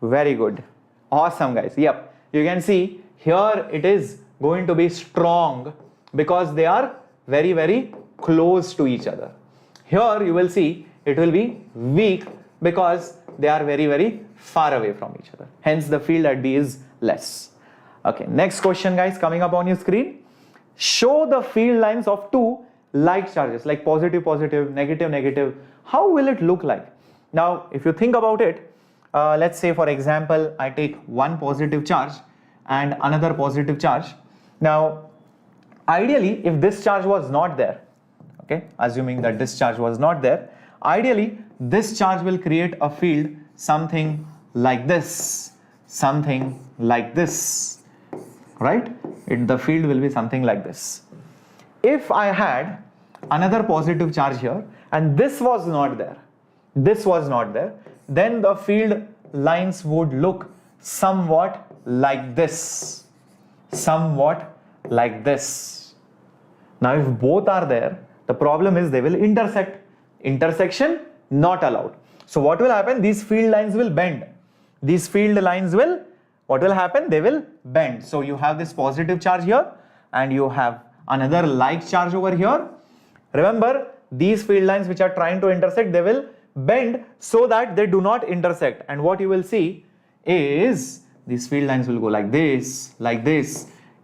very good. Awesome guys. Yep. You can see here it is going to be strong because they are very, very close to each other. Here you will see it will be weak because they are very, very far away from each other. Hence the field at B is less. Okay. Next question guys, coming up on your screen. Show the field lines of two like charges, like positive, positive, negative, negative. How will it look like? Now, if you think about it, let's say for example, I take one positive charge and another positive charge. Now, Ideally, if this charge was not there, okay, assuming that this charge was not there, ideally this charge will create a field something like this, right? The field will be something like this. If I had another positive charge here and this was not there, then the field lines would look somewhat like this, Now if both are there, the problem is they will intersect. Intersection not allowed. So what will happen? These field lines will bend. What will happen? They will bend. So you have this positive charge here and you have another like charge over here. Remember, these field lines which are trying to intersect, they will bend so that they do not intersect. And what you will see is these field lines will go like this,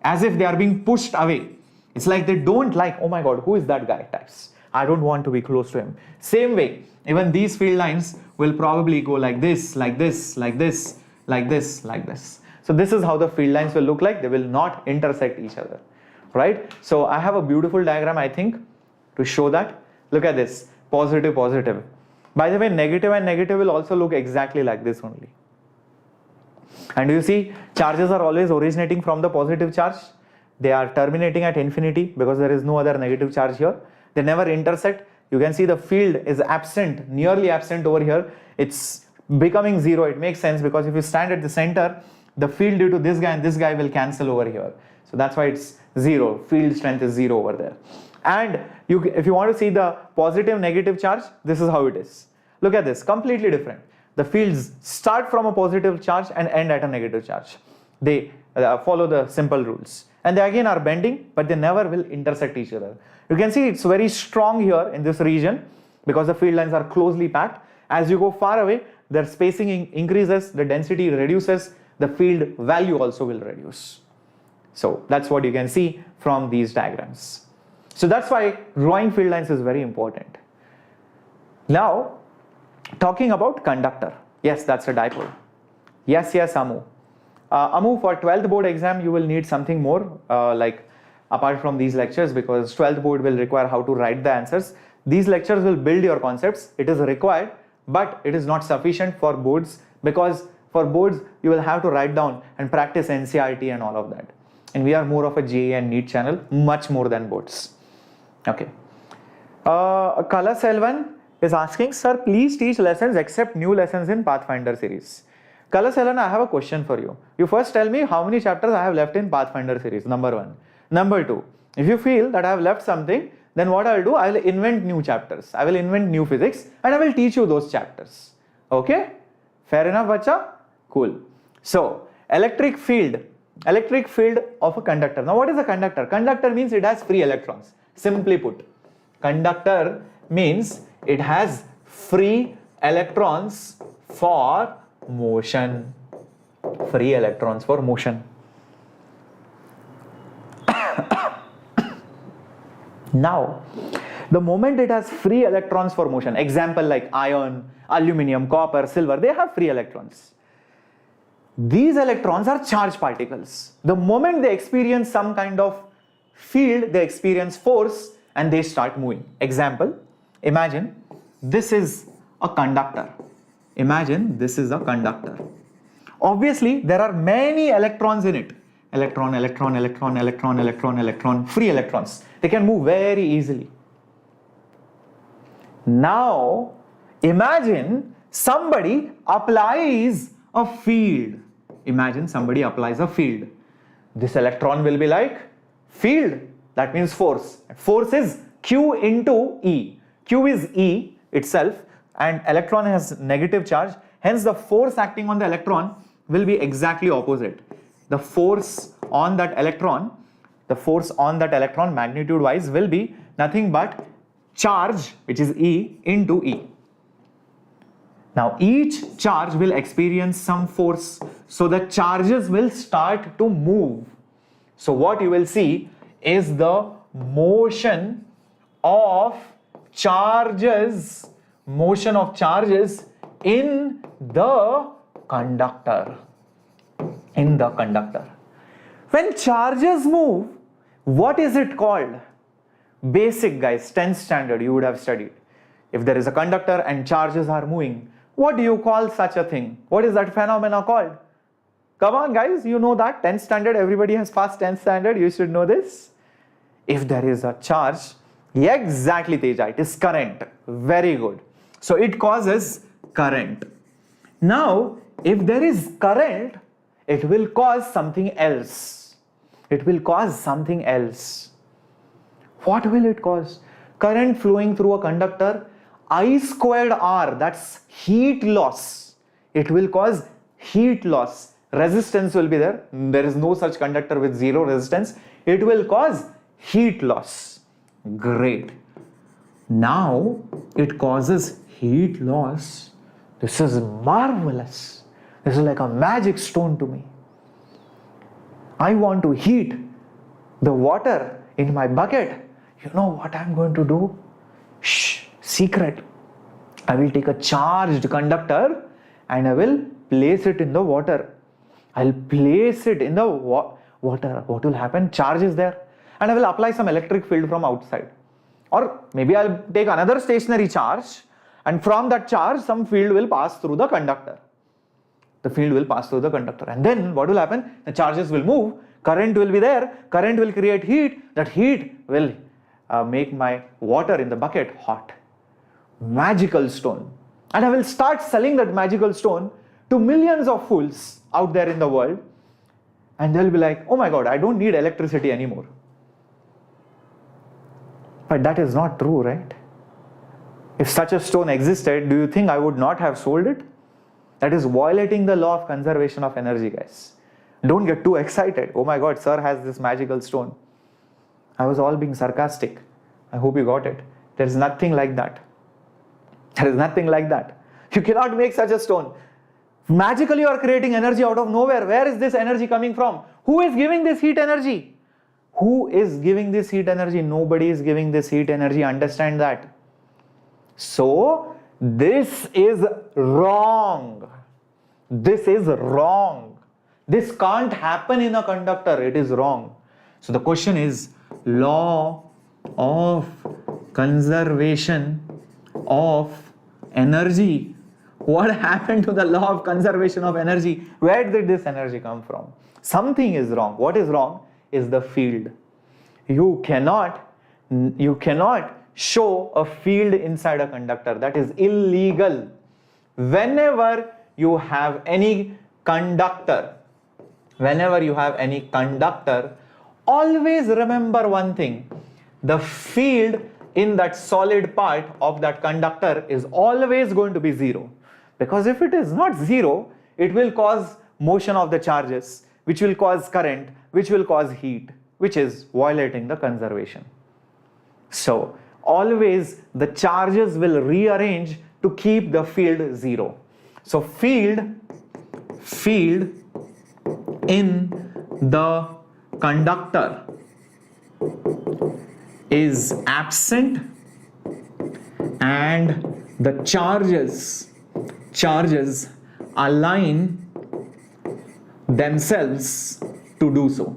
as if they are being pushed away. It's like they don't like, oh my god, who is that guy types. I don't want to be close to him. Same way, even these field lines will probably go like this. So this is how the field lines will look like. They will not intersect each other, right? So I have a beautiful diagram, I think, to show that. Look at this, positive. By the way, negative and negative will also look exactly like this only. And you see, charges are always originating from the positive charge. They are terminating at infinity because there is no other negative charge here. They never intersect. You can see the field is absent, nearly absent over here. It's becoming zero. It makes sense because if you stand at the center, the field due to this guy and this guy will cancel over here. So that's why it's zero. Field strength is zero over there. And if you want to see the positive negative charge, this is how it is. Look at this, completely different. The fields start from a positive charge and end at a negative charge. They follow the simple rules. And they again are bending, but they never will intersect each other. You can see it's very strong here in this region because the field lines are closely packed. As you go far away, their spacing increases, the density reduces, the field value also will reduce. So that's what you can see from these diagrams. So that's why drawing field lines is very important. Now, talking about conductor. Yes, that's a dipole. Yes, Amu. Amu, for 12th board exam, you will need something more apart from these lectures, because 12th board will require how to write the answers. These lectures will build your concepts. It is required, but it is not sufficient for boards, because for boards, you will have to write down and practice NCERT and all of that. And we are more of a JEE and NEET channel, much more than boards. Okay. Kala Selvan is asking, sir, please teach lessons except new lessons in Pathfinder series. Kala Selvan, I have a question for you. You first tell me how many chapters I have left in Pathfinder series, number 1. Number 2, if you feel that I have left something, then what I will do, I will invent new chapters. I will invent new physics and I will teach you those chapters. Okay? Fair enough, bacha? Cool. So, electric field of a conductor. Now, what is a conductor? Conductor means it has free electrons. Simply put, conductor means it has free electrons for motion. Free electrons for motion. Now, the moment it has free electrons for motion, example like iron, aluminum, copper, silver, they have free electrons. These electrons are charged particles. The moment they experience some kind of field, they experience force and they start moving. Example, imagine this is a conductor. Imagine this is a conductor. Obviously, there are many electrons in it. Electron, free electrons. They can move very easily. Now, imagine somebody applies a field. Imagine somebody applies a field. This electron will be like field. That means force. Force is Q into E. Q is E itself and electron has negative charge. Hence, the force acting on the electron will be exactly opposite. The force on that electron, magnitude wise will be nothing but charge, which is E, into E. Now each charge will experience some force, so the charges will start to move. So what you will see is the motion of charges in the conductor. When charges move, What is it called? Basic, guys, 10th standard you would have studied. If there is a conductor and charges are moving, what do you call such a thing? What is that phenomena called? Come on, guys, you know that. 10th standard, everybody has passed 10th standard. You should know this. If there is a charge, exactly, Teja, it is current. Very good. So it causes current. Now, if there is current, it will cause something else. It will cause something else. What will it cause? Current flowing through a conductor, I squared R, that's heat loss. It will cause heat loss. Resistance will be there. There is no such conductor with zero resistance. It will cause heat loss. Great. Now it causes heat loss. This is marvelous. This is like a magic stone to me. I want to heat the water in my bucket. You know what I'm going to do? Shh, secret. I will take a charged conductor and I will place it in the water. I'll place it in the water. What will happen? Charge is there. And I will apply some electric field from outside. Or maybe I'll take another stationary charge, and from that charge some field will pass through the conductor. The field will pass through the conductor. And then what will happen? The charges will move. Current will be there. Current will create heat. That heat will make my water in the bucket hot. Magical stone. And I will start selling that magical stone to millions of fools out there in the world. And they'll be like, oh my God, I don't need electricity anymore. But that is not true, right? If such a stone existed, do you think I would not have sold it? That is violating the law of conservation of energy, guys. Don't get too excited. Oh my God, sir has this magical stone. I was all being sarcastic. I hope you got it. There is nothing like that. There is nothing like that. You cannot make such a stone. Magically you are creating energy out of nowhere. Where is this energy coming from? Who is giving this heat energy? Who is giving this heat energy? Nobody is giving this heat energy. Understand that. So, this is wrong. This is wrong. This can't happen in a conductor. It is wrong. So, the question is, law of conservation of energy. What happened to the law of conservation of energy? Where did this energy come from? Something is wrong. What is wrong is the field. You cannot show a field inside a conductor. That is illegal. Whenever you have any conductor, always remember one thing. The field in that solid part of that conductor is always going to be zero. Because if it is not zero, it will cause motion of the charges, which will cause current, which will cause heat, which is violating the conservation. So, always the charges will rearrange to keep the field zero. So, field in the conductor is absent and the charges align themselves to do so.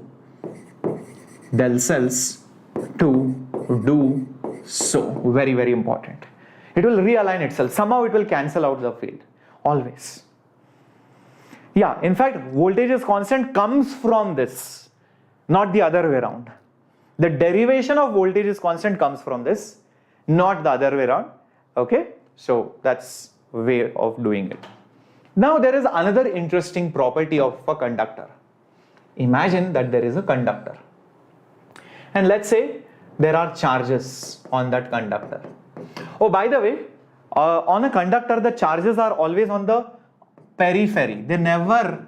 Very, very important. It will realign itself. Somehow it will cancel out the field. Always. Yeah, in fact, voltage is constant comes from this, not the other way around. The derivation of voltage is constant comes from this, not the other way around. Okay, so that's a way of doing it. Now there is another interesting property of a conductor. Imagine that there is a conductor. And let's say there are charges on that conductor. Oh, by the way, on a conductor, the charges are always on the periphery. They never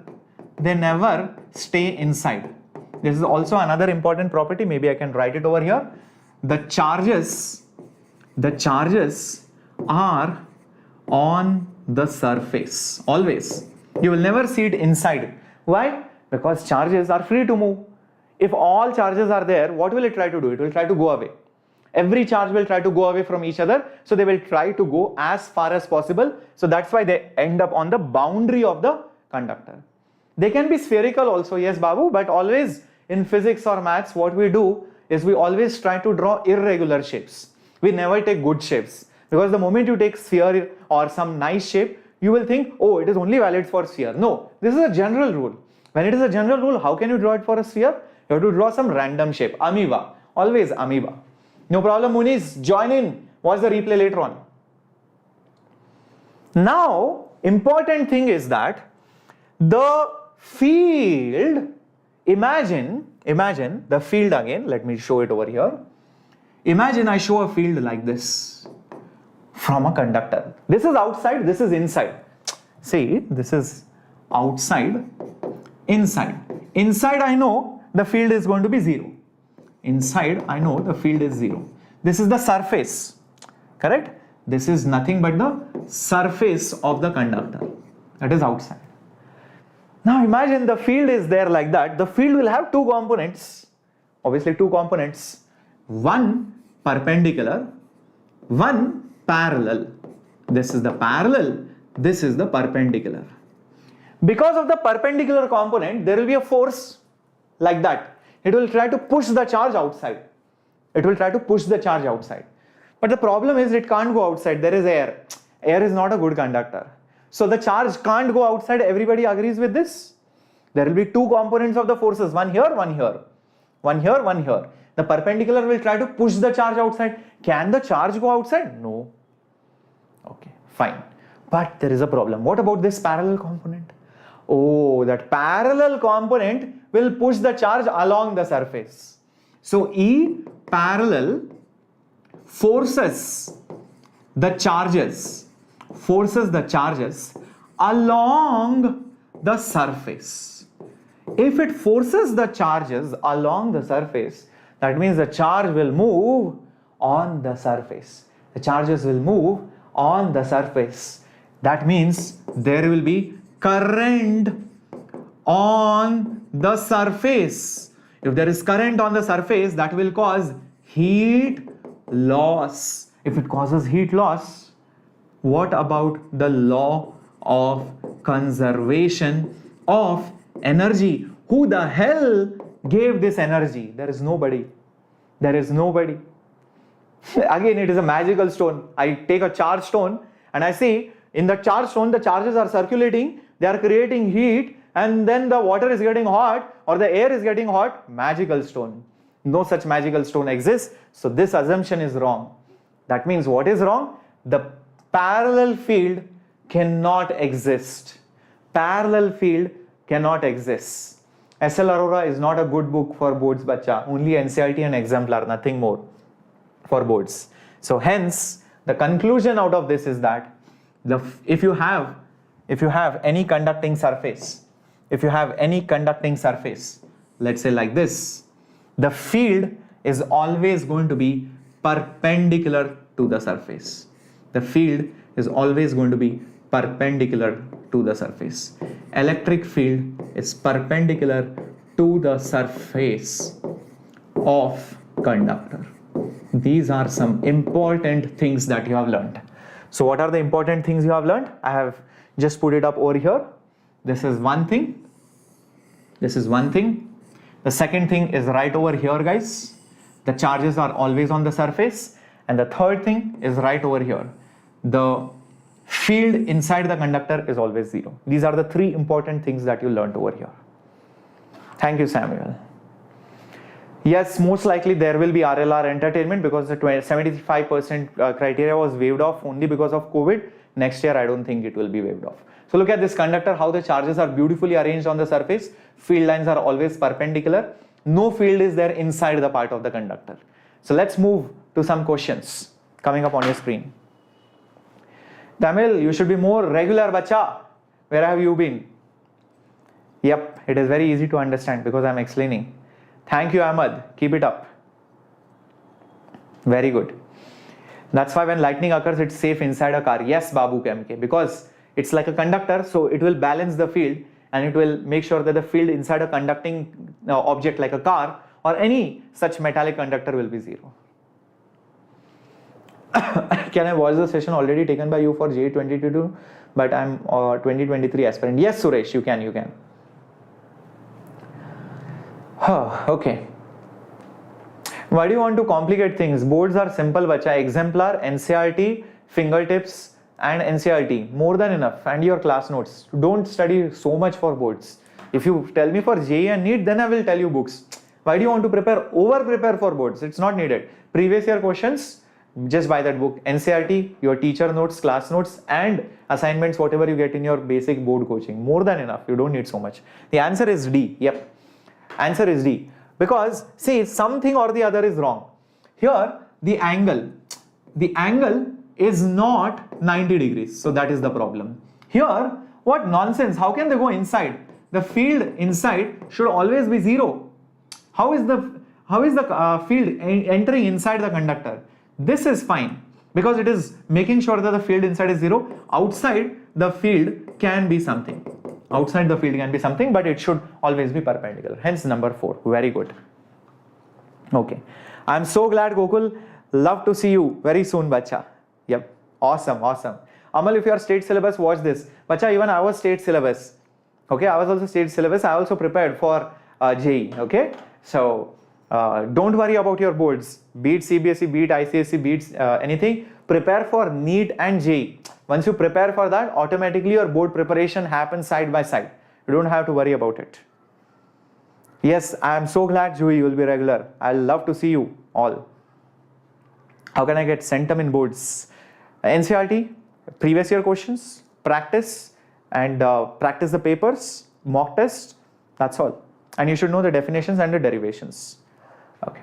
stay inside. This is also another important property. Maybe I can write it over here. The charges are on the surface. Always. You will never see it inside. Why? Because charges are free to move. If all charges are there, what will it try to do? It will try to go away. Every charge will try to go away from each other. So they will try to go as far as possible. So that's why they end up on the boundary of the conductor. They can be spherical also, yes, Babu, but always in physics or maths, what we do is we always try to draw irregular shapes. We never take good shapes, because the moment you take sphere or some nice shape, you will think, oh, it is only valid for sphere. No, this is a general rule. When it is a general rule, how can you draw it for a sphere? You have to draw some random shape. Amoeba, always amoeba. No problem, Muniz, join in. Watch the replay later on. Now, important thing is that the field, imagine the field again. Let me show it over here. Imagine I show a field like this from a conductor. This is outside, this is inside. See, this is outside, inside. Inside I know the field is going to be 0. Inside I know the field is 0. This is the surface, correct? This is nothing but the surface of the conductor, that is outside. Now imagine the field is there like that. The field will have two components, obviously two components, one perpendicular, one parallel. This is the parallel, this is the perpendicular. Because of the perpendicular component, there will be a force like that. It will try to push the charge outside. It will try to push the charge outside. But the problem is it can't go outside. There is air. Air is not a good conductor. So the charge can't go outside. Everybody agrees with this? There will be two components of the forces. One here, one here. One here, one here. The perpendicular will try to push the charge outside. Can the charge go outside? No. Okay, fine. But there is a problem. What about this parallel component? Oh, that parallel component will push the charge along the surface. So E parallel forces the charges along the surface. If it forces the charges along the surface, that means the charge will move on the surface. The charges will move on the surface. That means there will be current on the surface. If there is current on the surface, that will cause heat loss. If it causes heat loss, what about the law of conservation of energy? Who the hell gave this energy? There is nobody. There is nobody. Again, it is a magical stone. I take a charged stone and I see in the charged stone, the charges are circulating, they are creating heat, and then the water is getting hot or the air is getting hot. Magical stone. No such magical stone exists. So this assumption is wrong. That means what is wrong? The parallel field cannot exist. Parallel field cannot exist. SL Arora is not a good book for boards, bacha. Only NCERT and exemplar, nothing more for boards. So hence, the conclusion out of this is that if you have any conducting surface, let's say like this, the field is always going to be perpendicular to the surface. The field is always going to be perpendicular to the surface. Electric field is perpendicular to the surface of conductor. These are some important things that you have learned. So what are the important things you have learned? I have just put it up over here. This is one thing. This is one thing. The second thing is right over here, guys. The charges are always on the surface. And the third thing is right over here. The field inside the conductor is always 0. These are the three important things that you learned over here. Thank you, Samuel. Yes, most likely there will be RLR entertainment because the 75% criteria was waived off only because of COVID. Next year, I don't think it will be waived off. So look at this conductor, how the charges are beautifully arranged on the surface. Field lines are always perpendicular. No field is there inside the part of the conductor. So let's move to some questions coming up on your screen. Tamil, you should be more regular, bacha. Where have you been? Yep, it is very easy to understand because I'm explaining. Thank you, Ahmad. Keep it up. Very good. That's why when lightning occurs, it's safe inside a car. Yes, Babu KMK, because it's like a conductor, so it will balance the field and it will make sure that the field inside a conducting object like a car or any such metallic conductor will be 0. Can I watch the session already taken by you for JEE 2022, but I'm 2023 aspirant? Yes, Suresh, you can. Oh, okay. Why do you want to complicate things? Boards are simple, bacha. Exemplar, NCERT, fingertips, and NCERT. More than enough. And your class notes. Don't study so much for boards. If you tell me for JEE and NEET, then I will tell you books. Why do you want to over-prepare for boards? It's not needed. Previous year questions, just buy that book. NCERT, your teacher notes, class notes, and assignments, whatever you get in your basic board coaching. More than enough. You don't need so much. The answer is D. Yep. Answer is D. Because, see, something or the other is wrong. Here, the angle is not 90 degrees. So that is the problem. Here, what nonsense. How can they go inside? The field inside should always be 0. How is the field entering inside the conductor? This is fine because it is making sure that the field inside is 0. Outside the field can be something. Outside the field can be something, but it should always be perpendicular. Hence number 4. Very good. Okay. I'm so glad, Gokul. Love to see you very soon, bacha. Yep. Awesome. Awesome. Amal, if you are state syllabus, watch this. Bacha, even I was state syllabus. Okay. I was also state syllabus. I also prepared for JEE. Okay. So, don't worry about your boards. Be it CBSE, be it ICSE, be it anything. Prepare for NEET and JEE. Once you prepare for that, automatically your board preparation happens side by side. You don't have to worry about it. Yes, I am so glad, Juhi, you will be regular. I'll love to see you all. How can I get centum in boards? NCERT, previous year questions, practice, and practice the papers, mock test. That's all. And you should know the definitions and the derivations. Okay.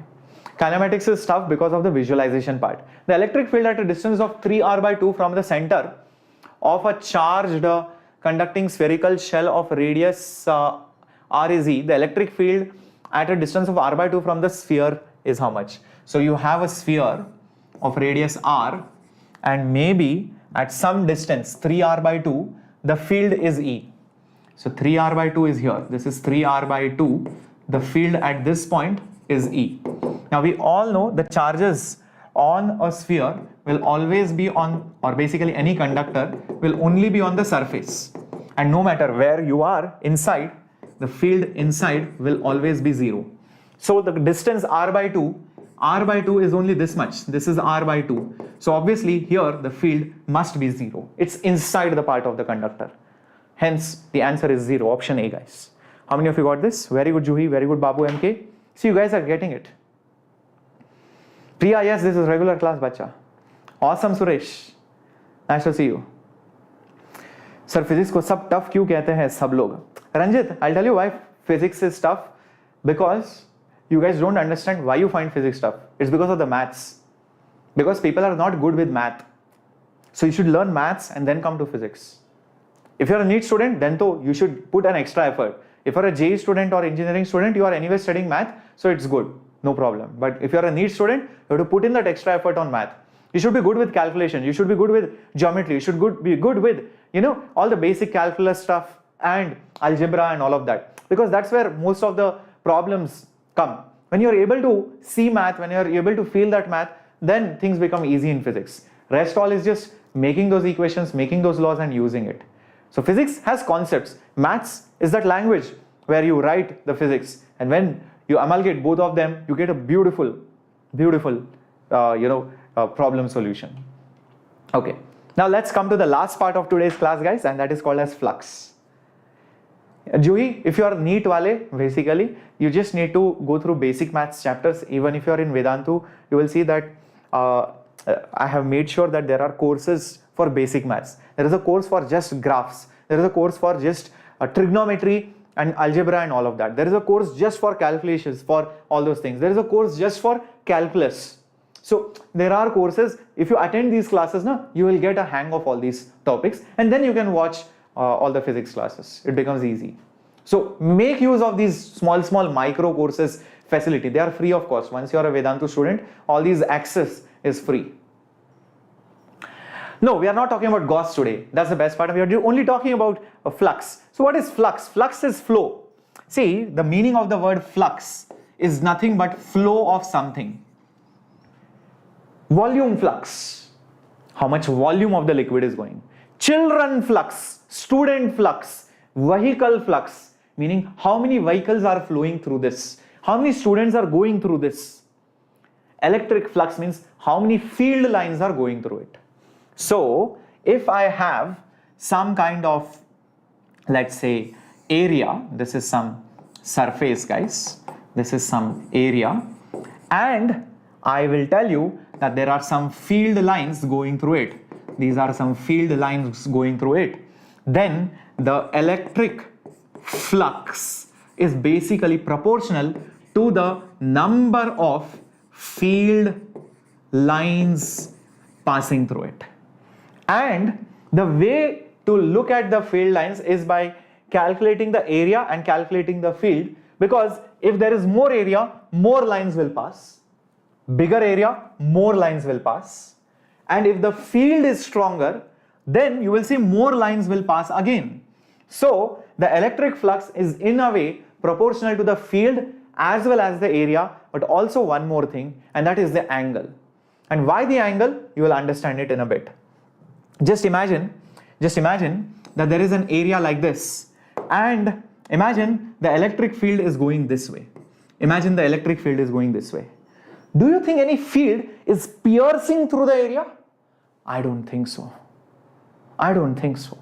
Kinematics is tough because of the visualization part. The electric field at a distance of 3r/2 from the center of a charged conducting spherical shell of radius r is e. The electric field at a distance of r/2 from the sphere is how much? So you have a sphere of radius r, and maybe at some distance 3r/2 the field is e. So 3r/2 is here. This is 3r/2. The field at this point is e. Now we all know the charges on a sphere will always be on, or basically any conductor will only be on the surface. And no matter where you are inside, the field inside will always be 0. So the distance r/2 is only this much. This is r/2. So obviously here the field must be 0. It's inside the part of the conductor. Hence the answer is 0. Option A, guys. How many of you got this? Very good, Juhi. Very good, Babu MK. See, you guys are getting it. Priya, yes, this is regular class, bacha. Awesome, Suresh. Nice to see you. Sir, physics को सब tough क्यों कहते हैं सब लोग? Ranjit, I'll tell you why physics is tough. Because you guys don't understand why you find physics tough. It's because of the maths. Because people are not good with math. So you should learn maths and then come to physics. If you're a NEET student, then you should put an extra effort. If you're a JEE student or engineering student, you are anyway studying math, so it's good. No problem. But if you're a NEET student, you have to put in that extra effort on math. You should be good with calculation. You should be good with geometry. You should be good with, all the basic calculus stuff and algebra and all of that. Because that's where most of the problems come. When you're able to see math, when you're able to feel that math, then things become easy in physics. Rest all is just making those equations, making those laws and using it. So physics has concepts. Maths is that language where you write the physics. And when you amalgate both of them, you get a beautiful problem solution. Okay, now let's come to the last part of today's class, guys, and that is called as flux. Juhi, if you are NEET wale, basically you just need to go through basic maths chapters. Even if you are in Vedantu, you will see that I have made sure that there are courses for basic maths. There is a course for just graphs. There is a course for just trigonometry and algebra and all of that. There is a course just for calculations, for all those things. There is a course just for calculus. So there are courses. If you attend these classes, you will get a hang of all these topics, and then you can watch all the physics classes. It becomes easy. So make use of these small micro courses facility. They are free of cost. Once you are a Vedantu student, all these access is free. No, we are not talking about Gauss today. That's the best part. We are only talking about a flux. So what is flux? Flux is flow. See, the meaning of the word flux is nothing but flow of something. Volume flux. How much volume of the liquid is going. Children flux, student flux, vehicle flux, meaning how many vehicles are flowing through this. How many students are going through this. electric flux means how many field lines are going through it. So if I have some kind of, let's say, area, this is some surface, guys, this is some area, and I will tell you that there are some field lines going through it. These are some field lines going through it. Then the electric flux is basically proportional to the number of field lines passing through it. And the way to look at the field lines is by calculating the area and calculating the field, because if there is more area, more lines will pass. Bigger area, more lines will pass. And if the field is stronger, then you will see more lines will pass again. So the electric flux is in a way proportional to the field as well as the area, but also one more thing, and that is the angle. And why the angle? You will understand it in a bit. Just imagine that there is an area like this, and imagine the electric field is going this way. Imagine the electric field is going this way. Do you think any field is piercing through the area? I don't think so. I don't think so.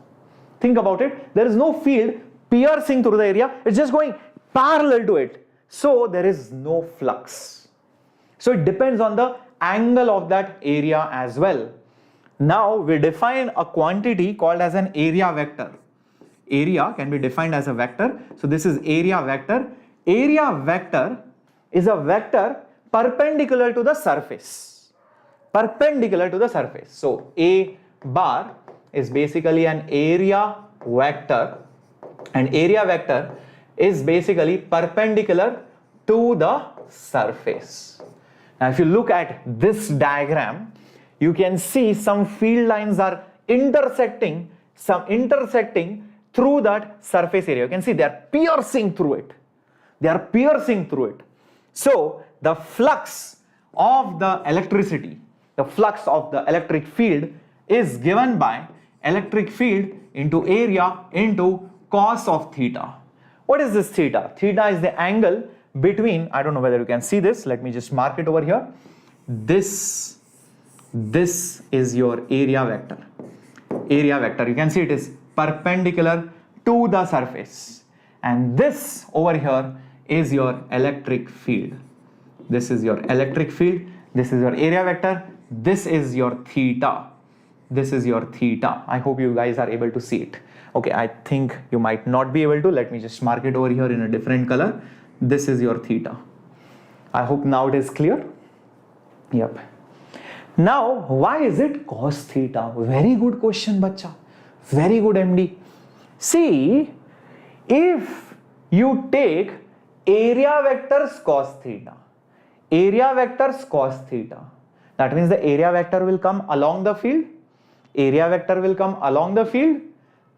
Think about it. There is no field piercing through the area. It's just going parallel to it. So there is no flux. So it depends on the angle of that area as well. Now we define a quantity called as an area vector. Area can be defined as a vector. So this is area vector. Area vector is a vector perpendicular to the surface. Perpendicular to the surface. So A bar is basically an area vector, and area vector is basically perpendicular to the surface. Now if you look at this diagram, you can see some field lines are intersecting through that surface area. You can see they are piercing through it. They are piercing through it. So the flux of the electricity, the flux of the electric field is given by electric field into area into cos of theta. What is this theta? Theta is the angle between, I don't know whether you can see this, let me just mark it over here. This is your area vector. Area vector, you can see it is perpendicular to the surface. And this over here is your electric field. This is your electric field. This is your area vector. This is your theta. This is your theta. I hope you guys are able to see it. Okay, I think you might not be able to. Let me just mark it over here in a different color. This is your theta. I hope now it is clear. Yep. Now, why is it cos theta? Very good question, bacha. Very good, MD. See, if you take area vectors cos theta, area vectors cos theta, that means the area vector will come along the field. Area vector will come along the field.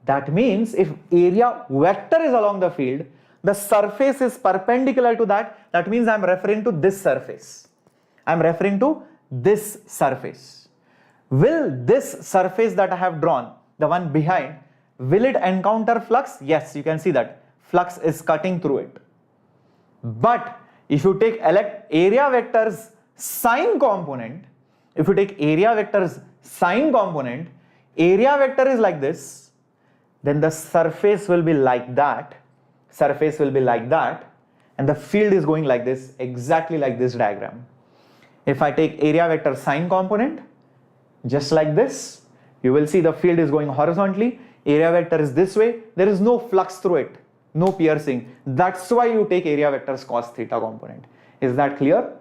That means if area vector is along the field, the surface is perpendicular to that. That means I am referring to this surface. I am referring to this surface. Will this surface that I have drawn, the one behind, will it encounter flux? Yes, you can see that flux is cutting through it. But if you take area vector's sign component, if you take area vector's sign component, area vector is like this, then the surface will be like that, surface will be like that, and the field is going like this, exactly like this diagram. If I take area vector sign component, just like this, you will see the field is going horizontally, area vector is this way, there is no flux through it, no piercing. That's why you take area vector's cos theta component. Is that clear?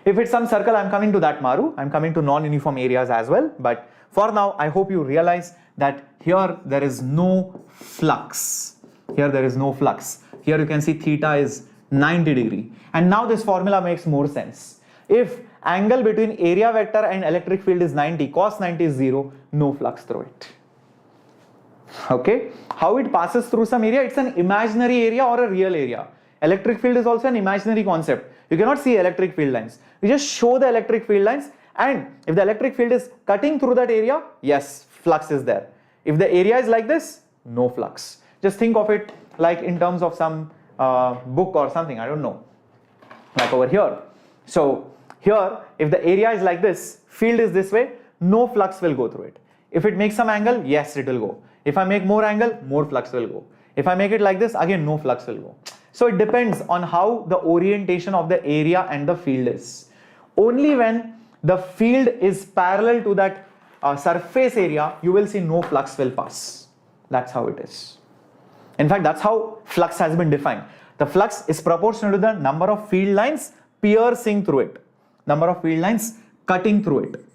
If it's some circle, I'm coming to that, Maru. I'm coming to non-uniform areas as well. But for now, I hope you realize that here there is no flux. Here there is no flux. Here you can see theta is 90 degree. And now this formula makes more sense. If angle between area vector and electric field is 90, cos 90 is 0, no flux through it. Okay. How it passes through some area? It's an imaginary area or a real area. Electric field is also an imaginary concept. You cannot see electric field lines. You just show the electric field lines, and if the electric field is cutting through that area, yes, flux is there. If the area is like this, no flux. Just think of it like in terms of some book or something, I don't know, like over here. So Here, if the area is like this, field is this way, no flux will go through it. If it makes some angle, yes, it will go. If I make more angle, more flux will go. If I make it like this, again, no flux will go. So it depends on how the orientation of the area and the field is. Only when the field is parallel to that surface area, you will see no flux will pass. That's how it is. In fact, that's how flux has been defined. The flux is proportional to the number of field lines piercing through it. Number of field lines cutting through it.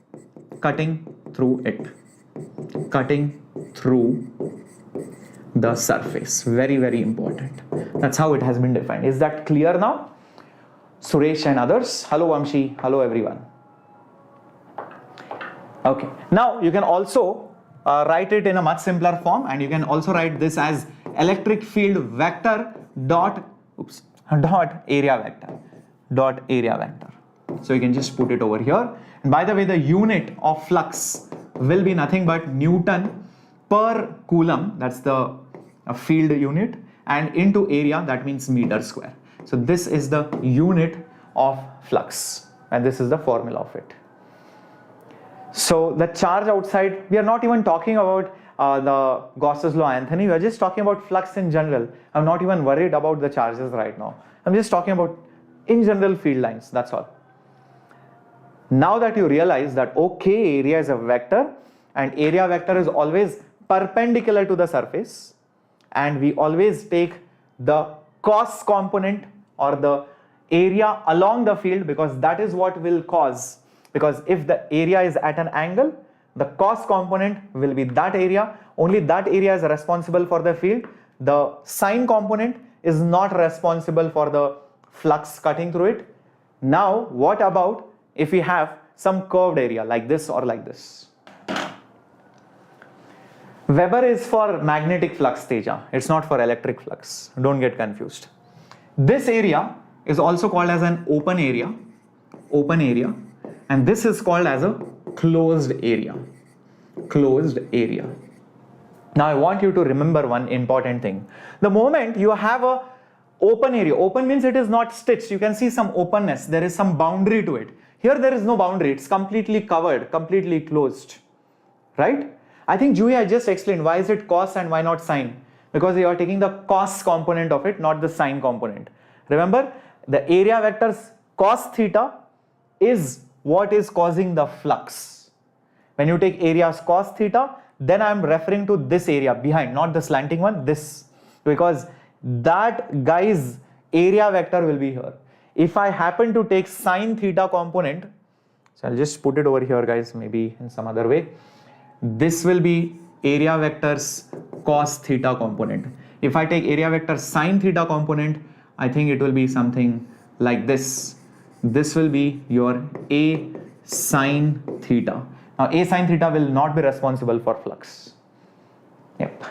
Cutting through it. Cutting through the surface. Very, very important. That's how it has been defined. Is that clear now? Suresh and others. Hello Vamshi. Hello everyone. Okay. Now you can also write it in a much simpler form, and you can also write this as electric field vector dot area vector. Dot area vector. So you can just put it over here. And by the way, the unit of flux will be nothing but Newton per coulomb. That's the field unit, and into area, that means meter square. So this is the unit of flux, and this is the formula of it. So the charge outside, we are not even talking about the Gauss's law, Anthony. We are just talking about flux in general. I'm not even worried about the charges right now. I'm just talking about in general field lines, that's all. Now that you realize that okay, area is a vector and area vector is always perpendicular to the surface, and we always take the cos component or the area along the field, because that is what will cause, because if the area is at an angle, the cos component will be that area, only that area is responsible for the field. The sine component is not responsible for the flux cutting through it. Now what about if we have some curved area like this or like this? Weber is for magnetic flux, Teja. It's not for electric flux. Don't get confused. This area is also called as an open area, and this is called as a closed area. Now I want you to remember one important thing. The moment you have a open area, open means it is not stitched. You can see some openness. There is some boundary to it. Here there is no boundary. It's completely covered, completely closed, right? I think Juhi, I just explained why is it cos and why not sine. Because you are taking the cos component of it, not the sine component. Remember, the area vector's cos theta is what is causing the flux. When you take area's cos theta, then I am referring to this area behind, not the slanting one, this. Because that guy's area vector will be here. If I happen to take sine theta component, so I'll just put it over here guys, maybe in some other way. This will be area vector's cos theta component. If I take area vector sine theta component, I think it will be something like this. This will be your A sine theta. Now A sine theta will not be responsible for flux. Yep.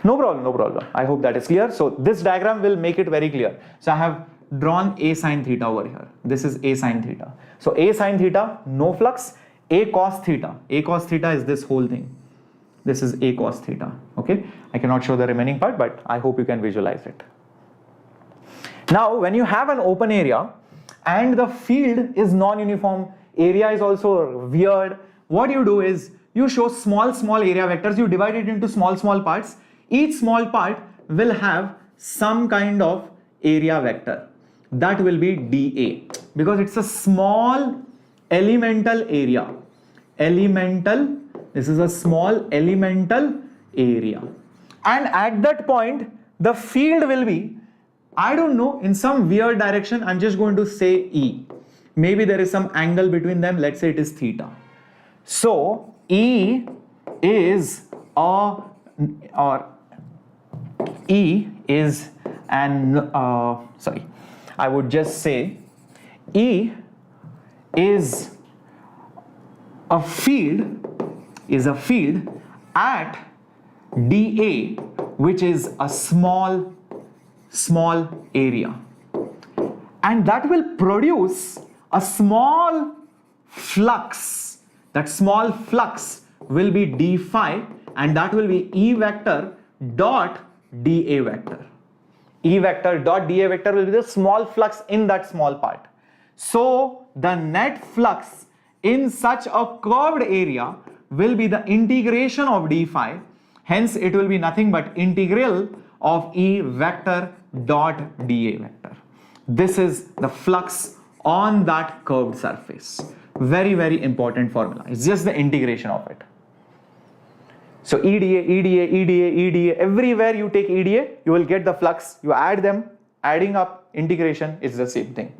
No problem. I hope that is clear. So this diagram will make it very clear. So I have drawn A sine theta over here. This is A sine theta. So A sine theta, no flux. A cos theta. A cos theta is this whole thing. This is A cos theta. Okay. I cannot show the remaining part, but I hope you can visualize it. Now, when you have an open area and the field is non-uniform, area is also weird, what you do is you show small area vectors. You divide it into small parts. Each small part will have some kind of area vector. That will be dA, because it's a small elemental area. This is a small elemental area. And at that point, the field will be, I don't know, in some weird direction. I'm just going to say E. Maybe there is some angle between them. Let's say it is theta. So E is an I would just say E is a field at dA, which is a small area, and that will produce a small flux. That small flux will be d phi, and that will be E vector dot dA vector. E vector dot dA vector will be the small flux in that small part. So the net flux in such a curved area will be the integration of d phi. Hence, it will be nothing but integral of E vector dot dA vector. This is the flux on that curved surface. Very, very important formula. It's just the integration of it. So EDA, EDA, EDA, EDA, everywhere you take EDA, you will get the flux. You add them, adding up, integration is the same thing.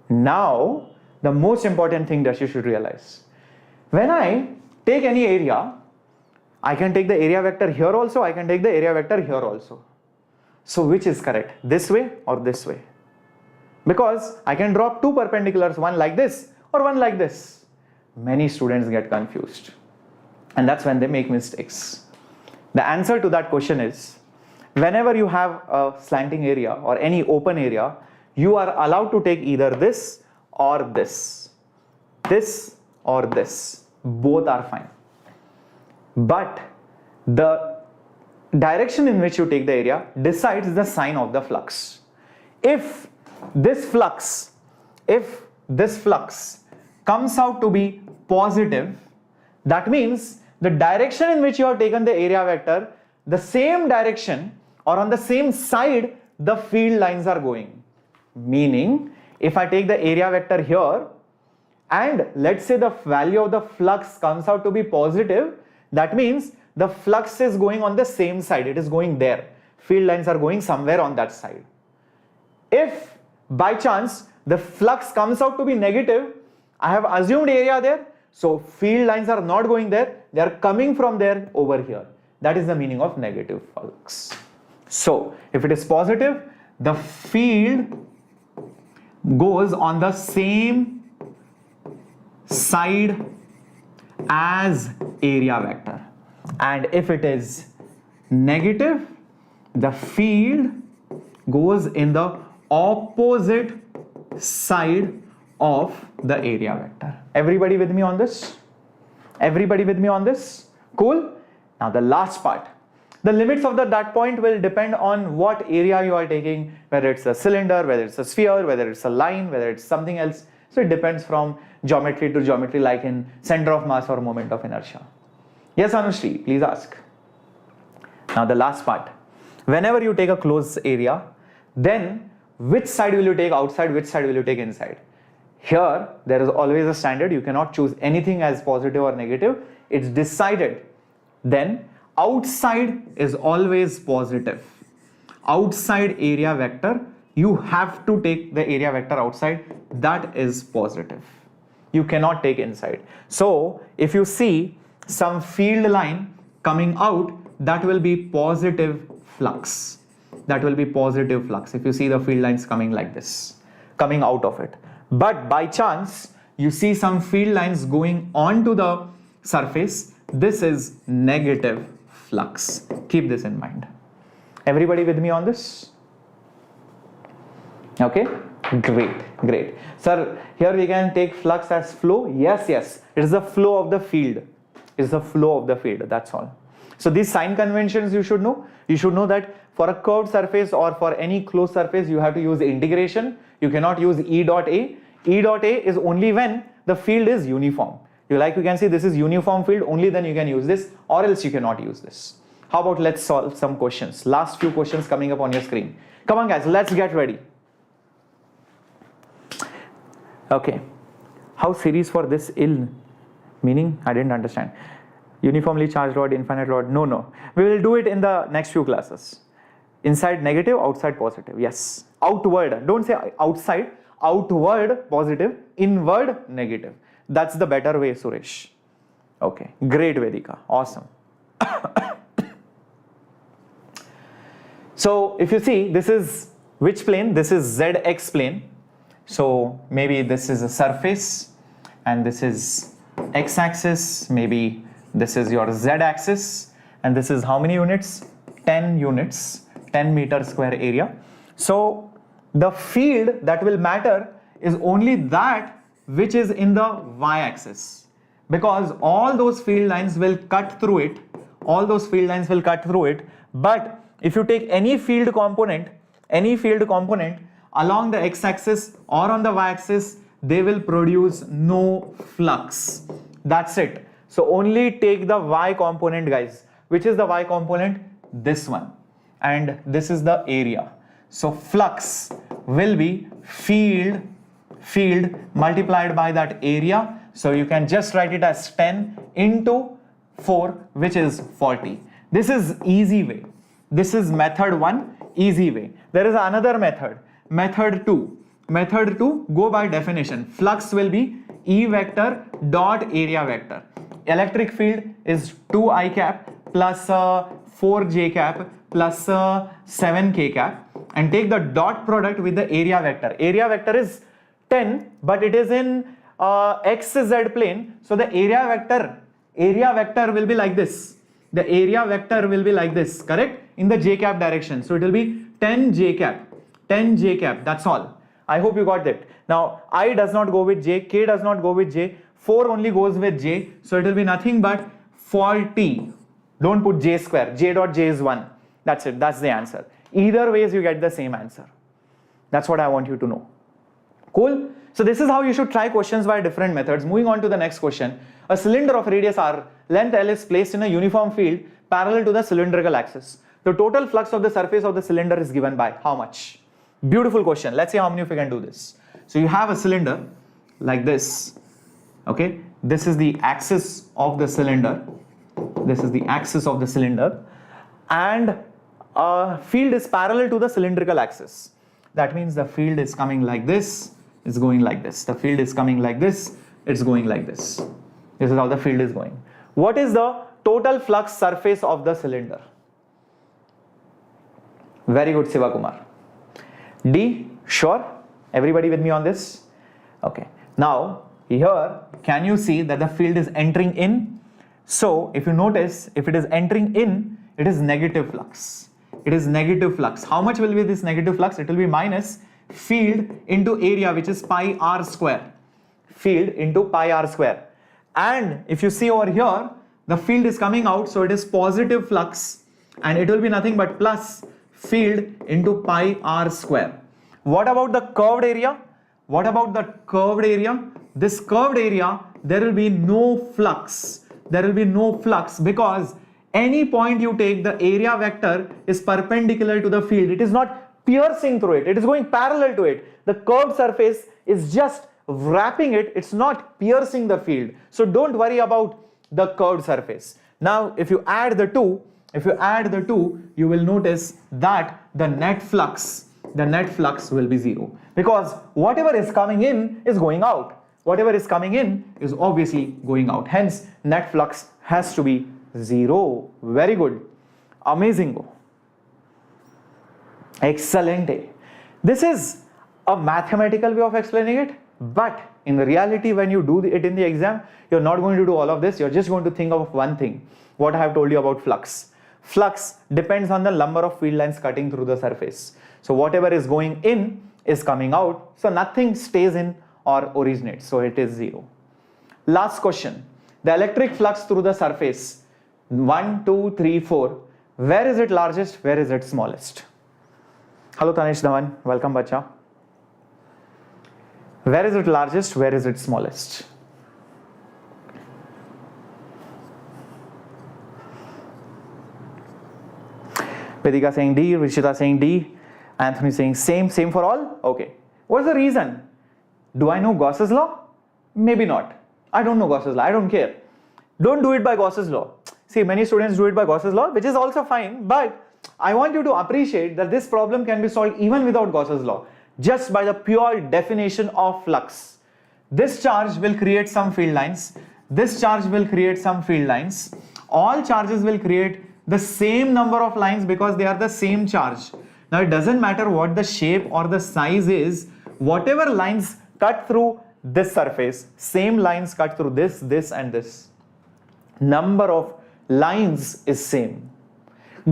Now, the most important thing that you should realize. When I take any area, I can take the area vector here also, I can take the area vector here also. So which is correct? This way or this way? Because I can drop two perpendiculars, one like this or one like this. Many students get confused. And that's when they make mistakes. The answer to that question is, whenever you have a slanting area or any open area, you are allowed to take either this or this. This or this. Both are fine. But the direction in which you take the area decides the sign of the flux. If this flux comes out to be positive, that means the direction in which you have taken the area vector, the same direction or on the same side the field lines are going. Meaning, if I take the area vector here and let's say the value of the flux comes out to be positive, that means the flux is going on the same side, it is going there. Field lines are going somewhere on that side. If by chance the flux comes out to be negative, I have assumed area there, so field lines are not going there, they are coming from there over here. That is the meaning of negative flux. So if it is positive, the field goes on the same side as area vector, and if it is negative, the field goes in the opposite side of the area vector. Everybody with me on this? Everybody with me on this? Cool? Now the last part. The limits of that point will depend on what area you are taking, whether it's a cylinder, whether it's a sphere, whether it's a line, whether it's something else. So it depends from geometry to geometry, like in center of mass or moment of inertia. Yes, Anushri, please ask. Now the last part. Whenever you take a closed area, then which side will you take outside, which side will you take inside? Here, there is always a standard. You cannot choose anything as positive or negative. It's decided. Then outside is always positive. Outside area vector, you have to take the area vector outside. That is positive. You cannot take inside. So if you see some field line coming out, that will be positive flux. That will be positive flux. If you see the field lines coming like this, coming out of it. But by chance, you see some field lines going onto the surface, this is negative flux. Keep this in mind. Everybody with me on this? Okay, great. Sir, here we can take flux as flow. Yes, it is the flow of the field. It is the flow of the field, that's all. So these sign conventions you should know. You should know that for a curved surface or for any closed surface, you have to use integration. You cannot use E dot A. E dot A is only when the field is uniform. You can see this is uniform field, only then you can use this, or else you cannot use this. How about let's solve some questions. Last few questions coming up on your screen. Come on guys, let's get ready. Okay. How series for this ill? Meaning, I didn't understand. Uniformly charged rod, infinite rod. No. We will do it in the next few classes. Inside negative, outside positive. Yes. Outward. Don't say outside. Outward positive, inward negative. That's the better way, Suresh. Okay. Great, Vedika. Awesome. So if you see, this is which plane? This is ZX plane. So maybe this is a surface and this is x-axis. Maybe this is your z-axis, and this is how many units? 10 units, 10 meter square area. So the field that will matter is only that which is in the y-axis, because all those field lines will cut through it. All those field lines will cut through it. But if you take any field component along the x-axis or on the y-axis, they will produce no flux. That's it. So only take the y component, guys. Which is the y component? This one. And this is the area. So flux will be field multiplied by that area. So you can just write it as 10 into 4, which is 40. This is easy way. This is method 1, easy way. There is another method. Method 2. Method 2, go by definition. Flux will be E vector dot area vector. Electric field is 2I cap plus 4J cap plus 7K cap, and take the dot product with the area vector. Area vector is 10, but it is in XZ plane. So the area vector will be like this. The area vector will be like this, correct? In the J cap direction. So it will be 10J cap, that's all. I hope you got that. Now I does not go with J, K does not go with J, 4 only goes with J. So it will be nothing but 40. Don't put J square. J dot J is 1. That's it. That's the answer. Either ways you get the same answer. That's what I want you to know. Cool? So this is how you should try questions by different methods. Moving on to the next question. A cylinder of radius r, length L is placed in a uniform field parallel to the cylindrical axis. The total flux of the surface of the cylinder is given by how much? Beautiful question. Let's see how many of you can do this. So you have a cylinder like this. Okay. This is the axis of the cylinder. This is the axis of the cylinder. And field is parallel to the cylindrical axis. That means the field is coming like this, it's going like this. The field is coming like this, it's going like this. This is how the field is going. What is the total flux surface of the cylinder? Very good, Siva Kumar. D, sure? Everybody with me on this? Okay. Now, here, can you see that the field is entering in? So, if you notice, if it is entering in, it is negative flux. It is negative flux. How much will be this negative flux? It will be minus field into area, which is pi r square. Field into pi r square. And if you see over here, the field is coming out, so it is positive flux, and it will be nothing but plus field into pi r square. What about the curved area? What about the curved area? This curved area, there will be no flux. There will be no flux because any point you take, the area vector is perpendicular to the field. It is not piercing through it. It is going parallel to it. The curved surface is just wrapping it. It's not piercing the field. So don't worry about the curved surface. Now, if you add the two, you will notice that the net flux will be 0 because whatever is coming in is going out. Whatever is coming in is obviously going out. Hence, net flux has to be 0. Very good. Amazing. Excellent. This is a mathematical way of explaining it, but in reality, when you do it in the exam, you're not going to do all of this. You're just going to think of one thing, what I have told you about flux. Flux depends on the number of field lines cutting through the surface. So whatever is going in is coming out. So nothing stays in or originates. So it is 0. Last question. The electric flux through the surface, 1, 2, 3, 4. Where is it largest? Where is it smallest? Hello Tanish Dhawan. Welcome bacha. Where is it largest? Where is it smallest? Vedika saying D, Rishita saying D, Anthony saying same for all. Okay. What's the reason? Do I know Gauss's law? Maybe not. I don't know Gauss's law. I don't care. Don't do it by Gauss's law. See, many students do it by Gauss's law, which is also fine, but I want you to appreciate that this problem can be solved even without Gauss's law, just by the pure definition of flux. This charge will create some field lines. This charge will create some field lines. All charges will create the same number of lines because they are the same charge. Now, it doesn't matter what the shape or the size is, whatever lines cut through this surface, same lines cut through this, this and this. Number of lines is same.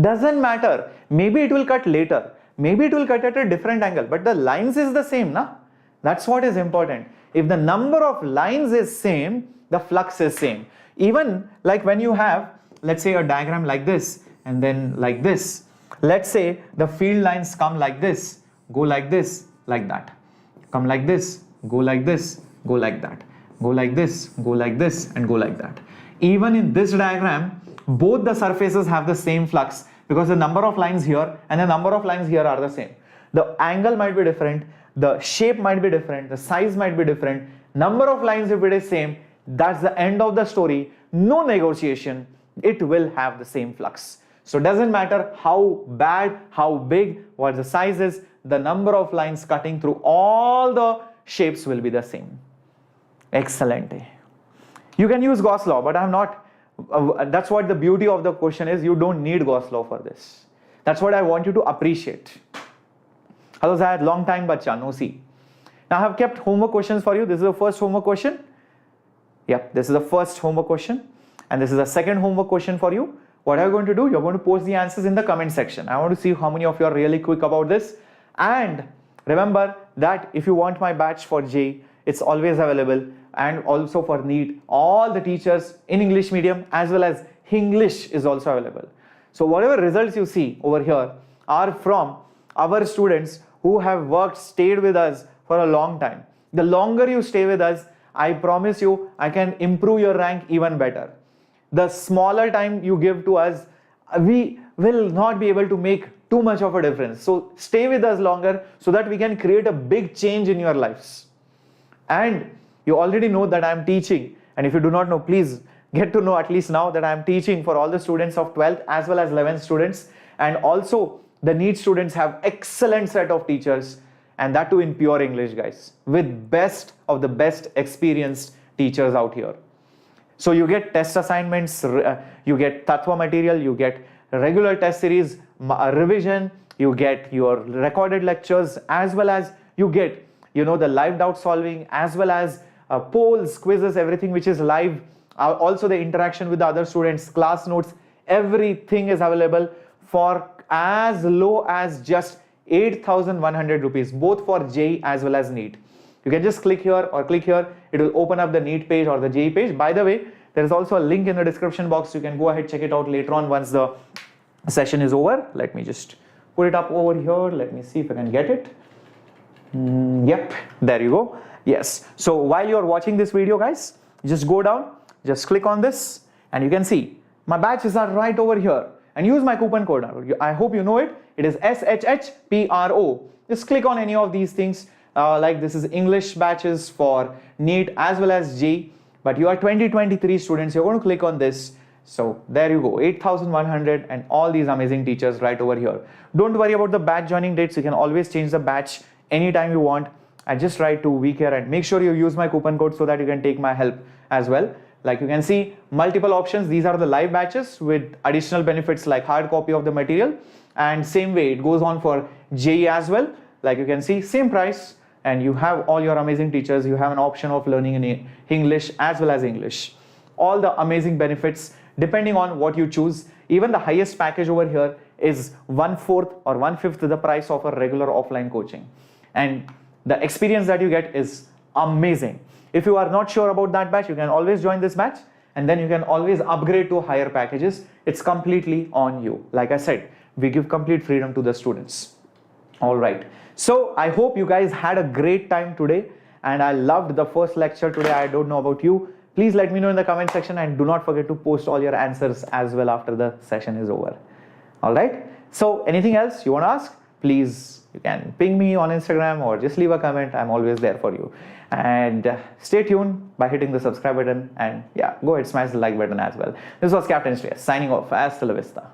Doesn't matter. Maybe it will cut later. Maybe it will cut at a different angle, but the lines is the same, na? That's what is important. If the number of lines is same, the flux is same. Even like when you have, let's say, a diagram like this and then like this. Let's say the field lines come like this, go like this, like that. Come like this, go like this, go like that, go like this, go like this, and go like that. Even in this diagram, both the surfaces have the same flux because the number of lines here and the number of lines here are the same. The angle might be different, the shape might be different, the size might be different, number of lines if it is same, that's the end of the story. No negotiation, it will have the same flux. So it doesn't matter how bad, how big, what the size is, the number of lines cutting through all the shapes will be the same. Excellent. You can use Gauss law, but I'm not, that's what the beauty of the question is. You don't need Gauss law for this. That's what I want you to appreciate. Otherwise, I had long time, bacha, no see. Now I have kept homework questions for you. This is the first homework question. Yep, this is the first homework question. And this is the second homework question for you. What are you going to do? You're going to post the answers in the comment section. I want to see how many of you are really quick about this. And remember that if you want my batch for JEE, it's always available. And also for NEET, all the teachers in English medium as well as English is also available. So whatever results you see over here are from our students who have worked, stayed with us for a long time. The longer you stay with us, I promise you, I can improve your rank even better. The smaller time you give to us, we will not be able to make too much of a difference. So stay with us longer so that we can create a big change in your lives. And you already know that I am teaching. And if you do not know, please get to know at least now that I am teaching for all the students of 12th as well as 11th students. And also the NEET students have excellent set of teachers, and that too in pure English, guys, with best of the best experienced teachers out here. So you get test assignments, you get Tattva material, you get regular test series, revision, you get your recorded lectures, as well as you get, the live doubt solving, as well as polls, quizzes, everything which is live. Also the interaction with the other students, class notes, everything is available for as low as just 8,100 rupees, both for JEE as well as NEET. You can just click here or click here. It will open up the NEET page or the JEE page. By the way, there is also a link in the description box. You can go ahead, check it out later on once the session is over. Let me just put it up over here. Let me see if I can get it. Yep, there you go. Yes. So while you're watching this video, guys, just go down, just click on this, and you can see my batches are right over here. And use my coupon code. I hope you know it. It is SHHPRO. Just click on any of these things. Like this is English batches for NEET as well as JEE. But you are 2023 students. You're going to click on this. So there you go. 8,100 and all these amazing teachers right over here. Don't worry about the batch joining dates. You can always change the batch anytime you want. I just write to week here and make sure you use my coupon code so that you can take my help as well. Like you can see multiple options. These are the live batches with additional benefits like hard copy of the material, and same way it goes on for JEE as well. Like you can see same price, and you have all your amazing teachers. You have an option of learning in English as well as English. All the amazing benefits depending on what you choose. Even the highest package over here is 1/4 or 1/5 the price of a regular offline coaching. And the experience that you get is amazing. If you are not sure about that batch, you can always join this batch, and then you can always upgrade to higher packages. It's completely on you. Like I said, we give complete freedom to the students. All right. So I hope you guys had a great time today, and I loved the first lecture today. I don't know about you. Please let me know in the comment section, and do not forget to post all your answers as well after the session is over. All right. So anything else you want to ask, please, you can ping me on Instagram or just leave a comment. I'm always there for you. And stay tuned by hitting the subscribe button, and yeah, go ahead, smash the like button as well. This was Captain Shreyas signing off. Hasta la vista.